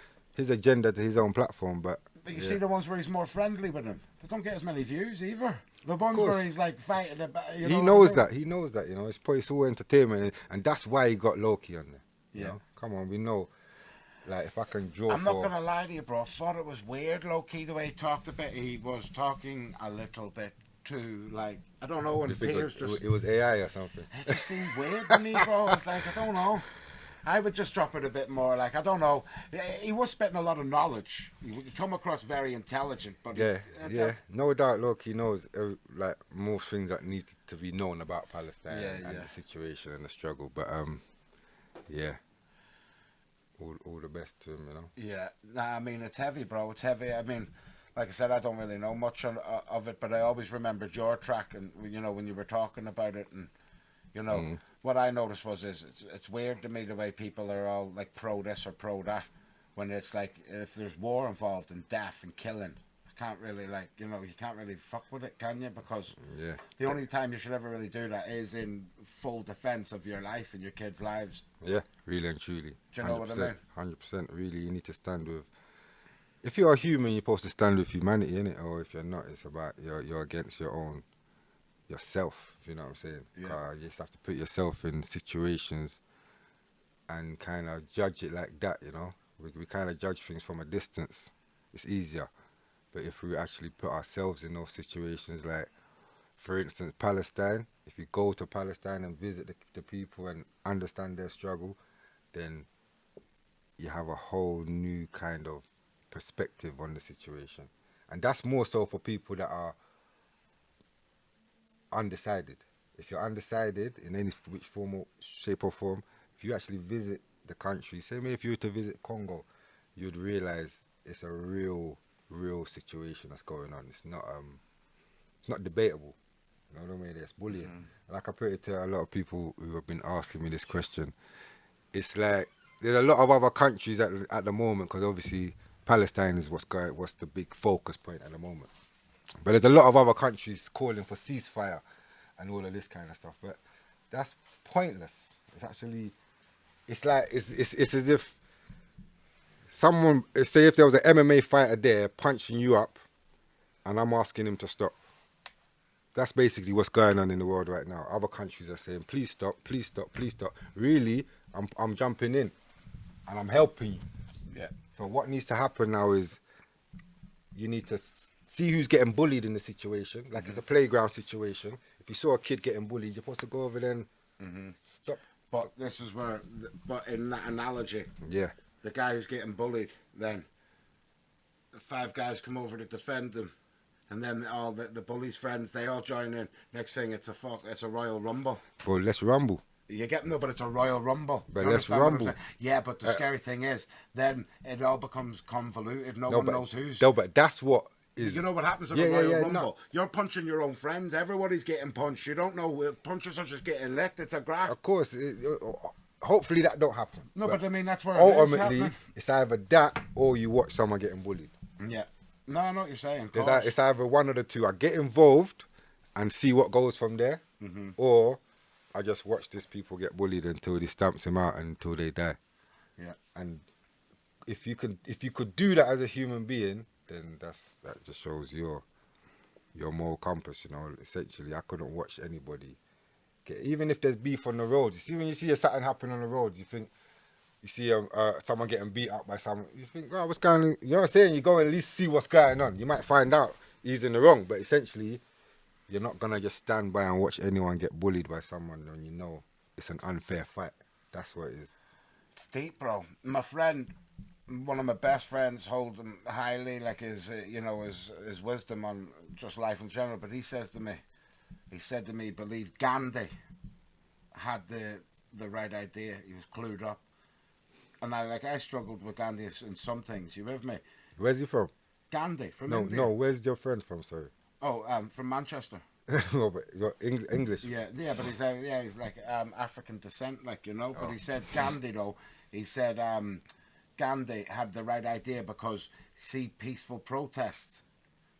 agenda to his own platform. But
you see the ones where he's more friendly with him. They don't get as many views either. The ones
course.
where he's like fighting about. You know
he
what I
knows
mean?
that. He knows that. You know, it's all entertainment, and that's why he got Loki on there. You
Yeah.
know? Come on, we know. Like, if I can draw
I'm
for...
not gonna lie to you, bro. I thought it was weird, low key, the way he talked a bit. He was talking a little bit too, like, I don't know.
You
And
think
Piers just
it was AI or something.
it just seemed weird to me, bro. It's like, I don't know. I would just drop it a bit more. Like, I don't know. He was spitting a lot of knowledge. He come across very intelligent, but
Yeah, no doubt. Look, he knows like most things that need to be known about Palestine and the situation and the struggle. But yeah, all the best to him, you know.
Yeah, nah, I mean, it's heavy, bro. It's heavy. I mean, like I said, I don't really know much of it, but I always remembered your track, and you know, when you were talking about it, and you know, what I noticed was it's weird to me the way people are all like pro this or pro that, when it's like if there's war involved and death and killing, you can't really like, you know, you can't really fuck with it, can you? Because
Yeah,
the only time you should ever really do that is in full defense of your life and your kids' lives.
yeah, really and truly.
Do you know what I mean?
100%. Really, you need to stand with. If you're a human, you're supposed to stand with humanity, innit? Or if you're not, it's about you're against yourself. If you know what I'm saying?
Yeah.
You just have to put yourself in situations and kind of judge it like that. You know, we kind of judge things from a distance. It's easier, but if we actually put ourselves in those situations, like For instance, Palestine. If you go to Palestine and visit the people and understand their struggle, then you have a whole new kind of perspective on the situation. And that's more so for people that are undecided. If you're undecided in any which form or shape or form, if you actually visit the country, say maybe if you were to visit Congo, you'd realize it's a real situation that's going on. It's not debatable. You know what I mean? It's bullying. Mm-hmm. Like I put it to a lot of people who have been asking me this question. It's like there's a lot of other countries at the moment, because obviously Palestine is what's the big focus point at the moment. But there's a lot of other countries calling for ceasefire and all of this kind of stuff. But that's pointless. It's actually, it's like it's as if someone, say if there was an MMA fighter there punching you up, and I'm asking him to stop. That's basically what's going on in the world right now. Other countries are saying, please stop, please stop, please stop. Really, I'm jumping in and I'm helping you.
Yeah.
So what needs to happen now is you need to see who's getting bullied in the situation. Like it's a playground situation. If you saw a kid getting bullied, you're supposed to go over there and stop.
But this is where, but in that analogy,
Yeah.
the guy who's getting bullied, then 5 guys come over to defend them. And then all the bully's friends, they all join in. Next thing, it's a Royal Rumble.
Well, let's rumble.
You get no, but it's a Royal Rumble.
But let's rumble.
Yeah, but the scary thing is, then it all becomes convoluted. No one knows who's.
No, but that's what is.
You know what happens in a Royal Rumble? No. You're punching your own friends. Everybody's getting punched. You don't know. Punches are just getting licked. It's a graft.
Of course. Hopefully that don't happen.
No, but I mean, that's where
ultimately, it's either that or you watch someone getting bullied.
Yeah. No, I know what you're saying.
It's either one of the two. I get involved and see what goes from there, or I just watch these people get bullied until they stamps him out until they die.
Yeah.
And if you could do that as a human being, then that just shows your moral compass. You know, essentially, I couldn't watch anybody even if there's beef on the roads. You see, when you see something happen on the roads, you think. You see someone getting beat up by someone, you think, oh, what's going on? You know what I'm saying? You go and at least see what's going on. You might find out he's in the wrong, but essentially, you're not going to just stand by and watch anyone get bullied by someone when you know it's an unfair fight. That's what it is.
It's deep, bro. My friend, one of my best friends, hold him highly, like his wisdom on just life in general, but he said to me, he believed Gandhi had the right idea. He was clued up. And I struggled with Gandhi in some things. You with me?
Where's he from?
Gandhi from India.
No. Where's your friend from? Sorry.
Oh, from Manchester.
No, but English.
Yeah, but he's like African descent, like you know. But he said Gandhi though. He said Gandhi had the right idea because see peaceful protests,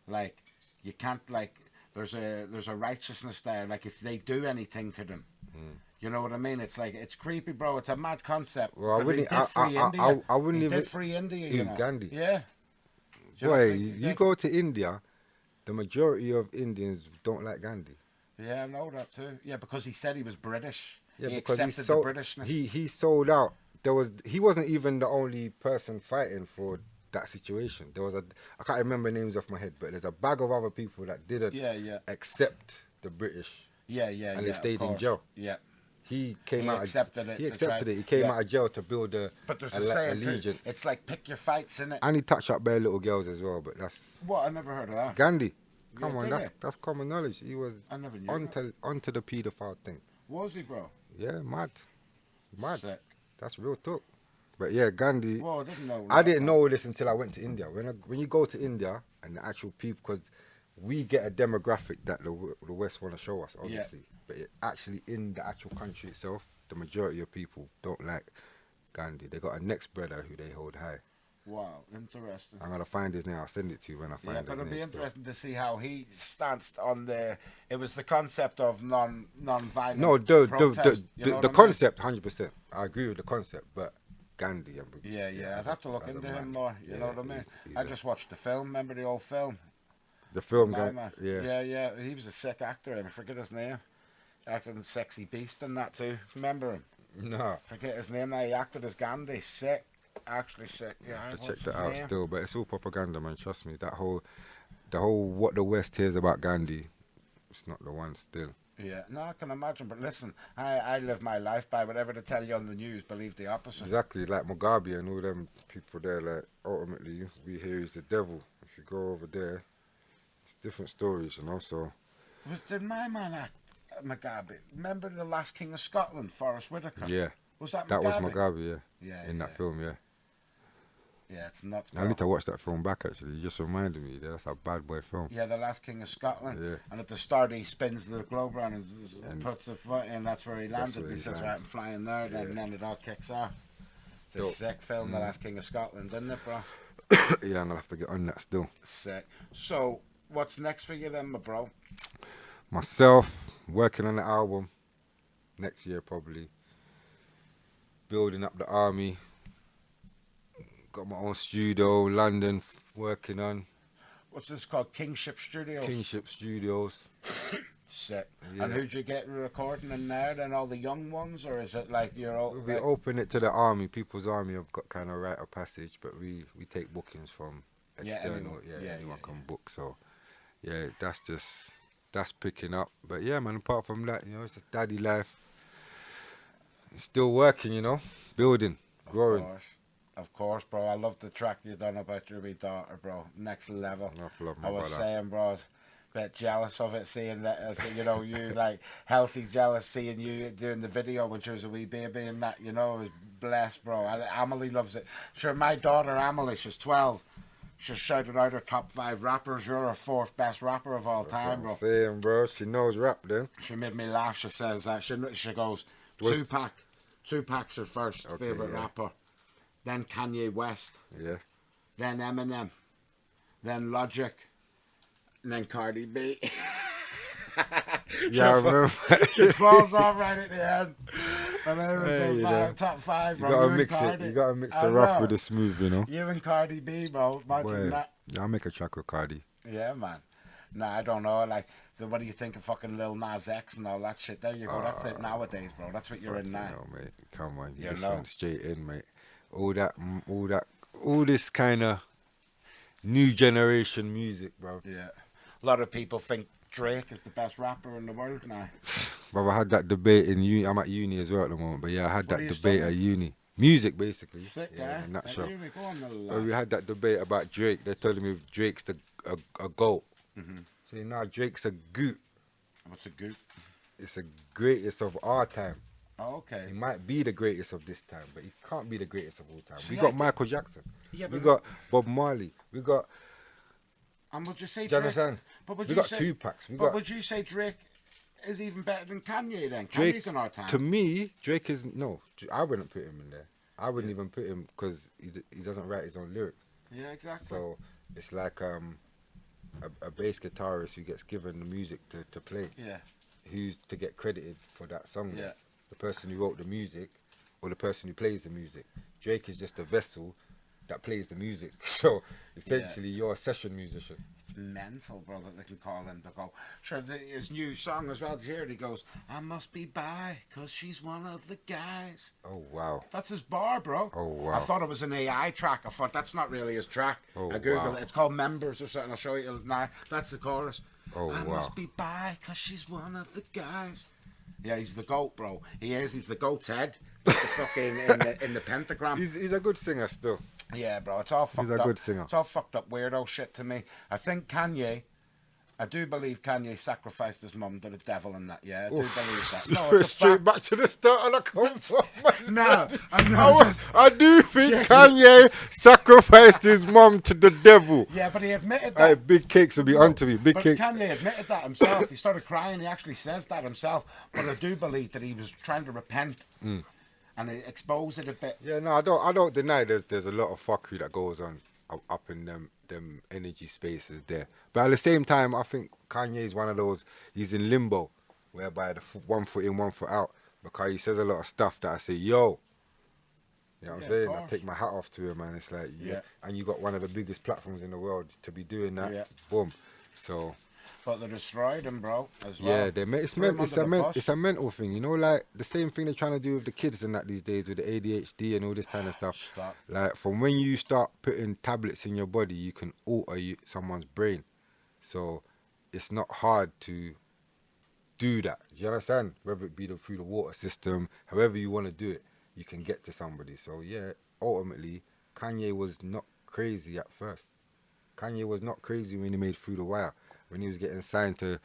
like you can't like there's a righteousness there. Like if they do anything to them. You know what I mean? It's like it's creepy, bro. It's a mad concept.
Well, I wouldn't even
free India. You know?
Gandhi.
Yeah.
Boy, you go to India, the majority of Indians don't like Gandhi.
Yeah, I know that too. Yeah, because he said he was British.
Yeah,
he
because
accepted the Britishness.
He sold out. He wasn't even the only person fighting for that situation. I can't remember names off my head, but there's a bag of other people that didn't accept the British. And they stayed in jail.
Yeah.
He accepted it. He came out of jail to build
but there's a saying,
allegiance.
It's like pick your fights, innit?
And he touched up bare little girls as well, but that's...
What? I never heard of that.
Gandhi. Come on, that's common knowledge. He was
I never knew
onto the paedophile thing.
Was he, bro?
Yeah, mad.
Sick.
That's real talk. But yeah, Gandhi...
Well, I didn't know.
I didn't know this until I went to India. When you go to India and the actual people... Because we get a demographic that the West want to show us, obviously. Yeah. But actually in the actual country itself, the majority of people don't like Gandhi. They got a next brother who they hold high.
Wow, interesting.
I'm going to find his name. I'll send it to you when I find his name. Yeah, but
it'll be interesting to see how he stands on it was the concept of non-violent protest.
The concept, 100%. I agree with the concept, but Gandhi.
Yeah, I'd have to look into him more. You know what I mean? I just watched the film. Remember the old film?
The film guy.
Yeah. He was a sick actor, and I forget his name. Acted in Sexy Beast and that too. Remember him?
No.
Forget his name now. He acted as Gandhi. Sick. Actually sick. Yeah,
I check that out still, but it's all propaganda, man. Trust me. The whole what the West hears about Gandhi, it's not the one still.
Yeah, no, I can imagine. But listen, I live my life by whatever they tell you on the news. Believe the opposite.
Exactly, like Mugabe and all them people there. Like ultimately, we hear he's the devil. If you go over there, it's different stories, you know. So
Did my man act Mugabe? Remember the last King of Scotland, Forrest Whitaker?
yeah,
Was that Mugabe?
that was Mugabe. Yeah,
Yeah,
in that film. Yeah,
yeah, it's nuts,
I
bro.
need to watch that film back. Actually, you just reminded me. That's a bad boy film.
Yeah, the last King of Scotland.
Yeah.
And at the start, he spins the globe around and
And
puts the foot in. That's where he landed.
where
He
he
says,
landed.
"Right, I'm flying there."
Yeah.
And then it all kicks off. It's a
Dope.
sick film, The Last King of Scotland, isn't it, bro?
Yeah, I'm gonna have to get on that still.
Sick. So, what's next for you then, my bro?
Myself working on the album next year probably. Building up the army. Got my own studio, London, working on
What's this called? Kingship Studios.
Kingship Studios.
Sick.
Yeah.
And who'd you get recording in there? Then all the young ones, or is it like you're all?
We open it to the army. People's army have got kind of rite of passage, but we take bookings from external.
anyone.
Anyone can book. So yeah, that's picking up. But yeah, man. Apart from that, you know, it's a daddy life. It's still working, you know, building, growing.
Of course, bro. I love the track you done about your wee daughter, bro. Next level.
Enough love, my
I was
brother.
saying, bro, I was a bit jealous of it, seeing that, you know, you like healthy jealous, seeing you doing the video when she was a wee baby and that, you know, I was blessed, bro. Amelie loves it. Sure, my daughter, Amelie, she's 12. She shouted out her top 5 rappers. You're her 4th best rapper of all time, bro.
That's what I'm saying, bro. She knows rap then.
She made me laugh. She says that. She goes,
What's-
Tupac. Tupac's her first
Okay,
favourite
yeah.
rapper. Then Kanye West.
Yeah.
Then Eminem, then Logic, and then Cardi B.
Yeah, I remember.
She falls off right at the end. And then it was
Hey,
on
you know.
top 5,
You
bro.
gotta
and
mix it.
Cardi.
You gotta mix
I
the rough
know.
with the smooth, you know.
You and Cardi B, bro. Imagine
Boy,
that.
yeah, I'll make a track with Cardi.
Yeah, man. Nah, I don't know. Like, so what do you think of fucking Lil Nas X and all that shit? There you go. That's it nowadays, bro. That's what you're in now.
No, mate. Come on,
You
this
know.
went straight in, mate. All this kind of new generation music, bro.
Yeah. A lot of people think Drake is the best rapper in the world now.
Bro, I had that debate in uni. I'm at uni as well at the moment, but yeah, I had
What are
that
you
did at uni. Music, basically.
Sick,
yeah, in a nutshell.
Here we go on the
But we had that debate about Drake. They're telling me Drake's a GOAT.
Mm-hmm.
Saying, nah, Drake's a goot.
What's a goop?
It's the greatest of our time.
Oh, okay.
He might be the greatest of this time, but he can't be the greatest of all time.
See,
We
I
got
think-
Michael Jackson.
Yeah,
We
but
got Bob Marley. We got
and would you say
Jonathan.
Drake? But would
We
you
got
say,
Tupac. We
But
got
would you say Drake is even better than Kanye then?
Drake.
Kanye's in our time.
To me, Drake is no. I wouldn't put him in there. I wouldn't even put him because he doesn't write his own lyrics.
Yeah, exactly.
So it's like a bass guitarist who gets given the music to play.
Yeah.
Who's to get credited for that song?
Yeah.
The person who wrote the music or the person who plays the music. Drake is just a vessel that plays the music. So essentially, you're a session musician.
It's mental, bro, that they can call him to go. Sure, his new song as well, here he goes, I must be bi, cause she's one of the guys.
Oh wow.
That's his bar, bro.
Oh, wow.
I thought it was an AI track. I thought that's not really his track.
Oh,
I googled
wow.
it. It's called Members or something. I'll show you. Nah, that's the chorus.
Oh,
I
wow.
must be bi, cause she's one of the guys. Yeah, he's the goat, bro. He is. He's the goat's head. The fucking in the pentagram.
He's a good singer still.
Yeah, bro, it's all fucked
He's a
up.
good singer.
It's all fucked up weirdo shit to me. I think Kanye, I do believe Kanye sacrificed his mum to the devil and that. Yeah, I do believe that. No,
We're
it's a
straight
fact.
back to the start and I come from.
No, I'm not.
I do think
Yeah.
Kanye sacrificed his mum to the devil.
Yeah, but he admitted
Hey,
that.
big cakes will be onto me. Big
But
cake.
Kanye admitted that himself. He started crying. He actually says that himself. But I do believe that he was trying to repent and expose it a bit.
Yeah, no, I don't deny there's a lot of fuckery that goes on up in them energy spaces there. But at the same time, I think Kanye's one of those. He's in limbo, whereby the 1 foot in, 1 foot out, because he says a lot of stuff that I say, yo. You know what I'm
Yeah, of
saying? I
course.
take my hat off to him, man. It's like,
Yeah.
And you got one of the biggest platforms in the world to be doing that.
Yeah.
Boom. So
But they destroyed him, bro, as well.
yeah,
Threw him under the bus.
it's a mental thing. You know, like the same thing they're trying to do with the kids and that these days with the ADHD and all this kind of stuff.
Stop.
Like from when you start putting tablets in your body, you can alter someone's brain. So it's not hard to do that. Do you understand? Whether it be through the water system, however you want to do it, you can get to somebody. So yeah, ultimately, Kanye was not crazy at first. Kanye was not crazy when he made Through the Wire. When he was getting signed to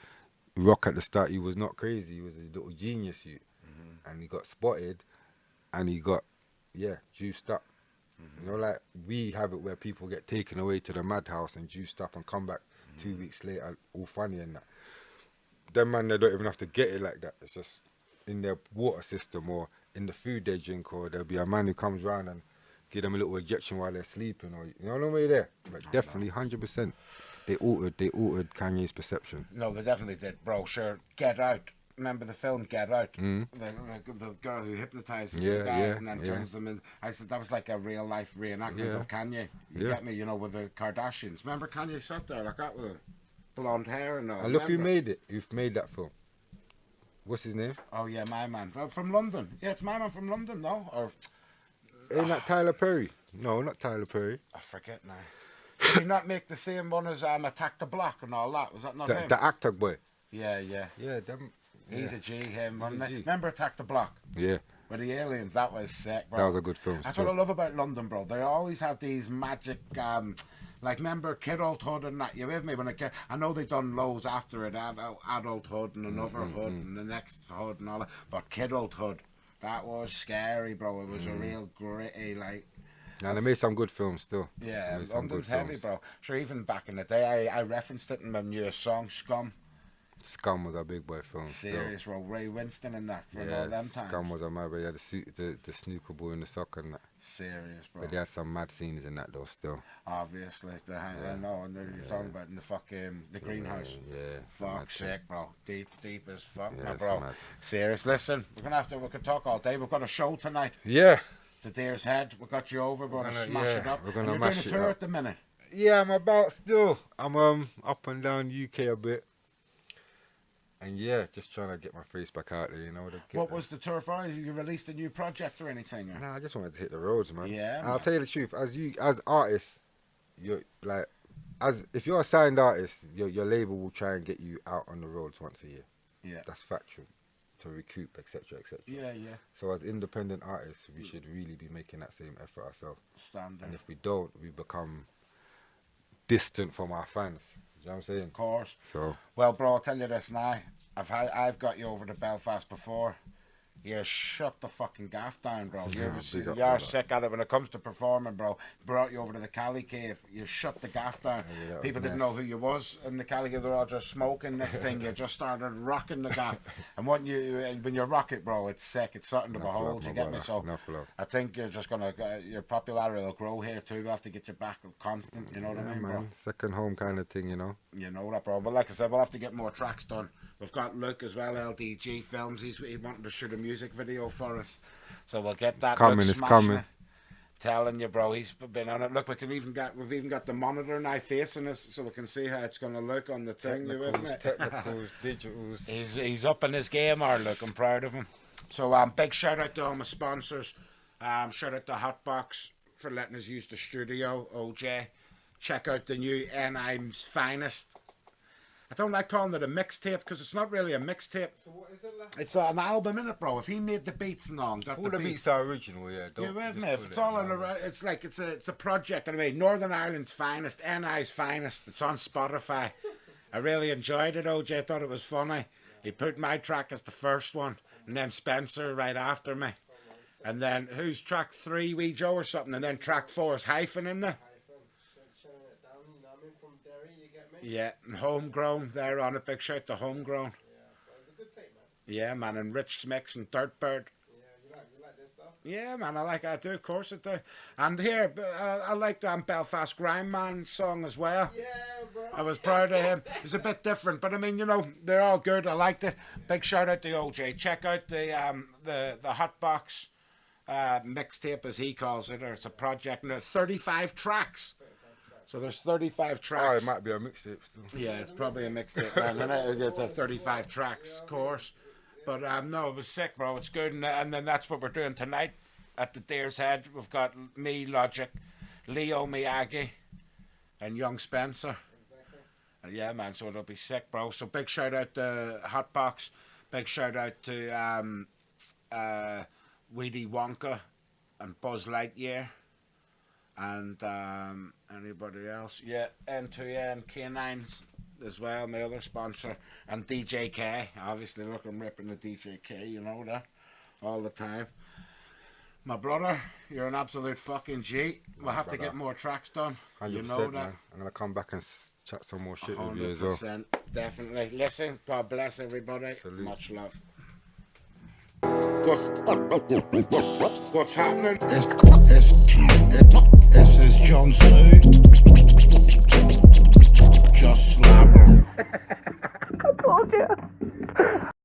Rock at the start, he was not crazy. He was a little genius, and he got spotted, and he got juiced up. You know, like we have it where people get taken away to the madhouse and juiced up and come back 2 weeks later, all funny and that. Them man, they don't even have to get it like that. It's just in their water system or in the food they drink, or there'll be a man who comes round and give them a little injection while they're sleeping, or you know what I mean there. But definitely 100%, they altered Kanye's perception.
No, they definitely did, bro. Sure, Get Out. Remember the film Get Out? The girl who hypnotizes the guy and then turns them in. I said that was like a real life reenactment of Kanye. You get me? You know, with the Kardashians. Remember Kanye sat there like that with blonde hair and all.
And look who made it. Who made that film? What's his name?
Oh yeah, my man from London. Yeah, it's my man from London, no? Or
ain't that Tyler Perry? No, not Tyler Perry.
I forget now. Did he not make the same one as Attack the Block and all that? Was that not him?
The actor boy.
Yeah.
Yeah, them.
He's a G, him, wasn't he? Remember Attack the Block?
Yeah.
With the aliens, that was sick, bro.
That was a good film.
That's what I love about London, bro. They always have these magic, like, remember Kidulthood and that? You with me? I know they done loads after it, Adulthood and another hood and the next hood and all that. But Kidulthood, that was scary, bro. It was a real gritty, like.
And they made some good films still.
Yeah, London's heavy, bro. Sure, even back in the day, I referenced it in my new song, Scum.
Scum was a big boy film.
Serious, bro. Ray Winston in that from all them times.
Scum was a mad boy. He had the snooker ball in the sock and that.
Serious, bro.
But they had some mad scenes in that though still.
Obviously. I know, and you're talking about in the fucking, the greenhouse.
Yeah.
Fuck sick, bro. Deep as fuck,
Yeah,
my bro.
mad.
Serious. Listen, we could talk all day. We've got a show tonight.
Yeah.
The Deer's Head. We got you over. We're going to smash it up.
We're going to
mash it up. You're doing a tour at the minute.
Yeah, I'm about still. I'm up and down UK a bit. And yeah, just trying to get my face back out there, you know.
What was the tour for? You released a new project or anything? Or?
Nah, I just wanted to hit the roads, man.
Yeah.
And I'll tell you the truth, as artists, you're like, if you're a signed artist, your label will try and get you out on the roads once a year.
Yeah.
That's factual. To recoup, etc., etc.
Yeah.
So as independent artists, we should really be making that same effort ourselves.
Standard.
And if we don't, we become distant from our fans. You know what I'm saying?
Of course.
So.
Well, bro, I'll tell you this now. I've got you over to Belfast before. You shut the fucking gaff down, bro. You're sick at it when it comes to performing, bro. Brought you over to the Cali Cave. You shut the gaff down.
Yeah,
People didn't know who you was in the Cali Cave. They were all just smoking. Next thing, you just started rocking the gaff. And when you rock it, bro, it's sick. It's something to behold. You get me? So I think you're just gonna your popularity will grow here too. We'll have to get you back constant. You know what I mean,
man.
bro?
Second home kind of thing, you know.
You know that, bro. But like I said, we'll have to get more tracks done. We've got Luke as well, LDG Films. He wanted to shoot a music video for us, so we'll get that.
It's coming.
Telling you, bro, he's been on it. Look, we've even got the monitor now facing us, so we can see how it's going to look on the thing.
Technicals, digitals.
He's up in his game, Luke. I'm proud of him. So big shout out to all my sponsors. Shout out to Hotbox for letting us use the studio. OJ, check out the new NI's Finest. I don't like calling it a mixtape because it's not really a mixtape.
So what is it like?
It's an album, innit, bro? If he made the beats and all,
all the beats are original, yeah.
You with me? If it's all on it's like it's a project anyway. Northern Ireland's Finest, NI's Finest. It's on Spotify. I really enjoyed it, OJ. I thought it was funny. He put my track as the first one, and then Spencer right after me, and then who's track 3, Wee Joe or something, and then track 4 is Hyphen in there. Yeah, and Homegrown, they're on it. Big shout to Homegrown.
Yeah, so it's a good tape, man.
Yeah, man, and Rich Smix and Dirtbird.
Yeah, you like this stuff?
Yeah, man, I do, of course I do. And here, I like Belfast Grime Man's song as well.
Yeah, bro.
I was proud of him. It was a bit different, but I mean, you know, they're all good. I liked it. Big shout out to OJ. Check out the Hotbox mixtape, as he calls it, or it's a project, and 35 tracks. So there's 35 tracks.
Oh, it might be a mixtape still.
Yeah, it's probably a mixtape, man. It's a 35 tracks course. But no, it was sick, bro. It's good. And then that's what we're doing tonight at the Deer's Head. We've got me, Logic, Leo Miyagi, and Young Spencer. Yeah, man. So it'll be sick, bro. So big shout out to Hotbox. Big shout out to Weedy Wonka and Buzz Lightyear. And anybody else? Yeah, N2N Canines as well, my other sponsor. And DJK. Obviously, look, I'm ripping the DJK, you know that, all the time. My brother, you're an absolute fucking G. We'll have to get more tracks done.
100%,
You know that.
man. I'm going to come back and chat some more shit with you as well.
100%, definitely. Listen, God bless everybody.
Salute.
Much love. What's happening? This is Jun Tzu.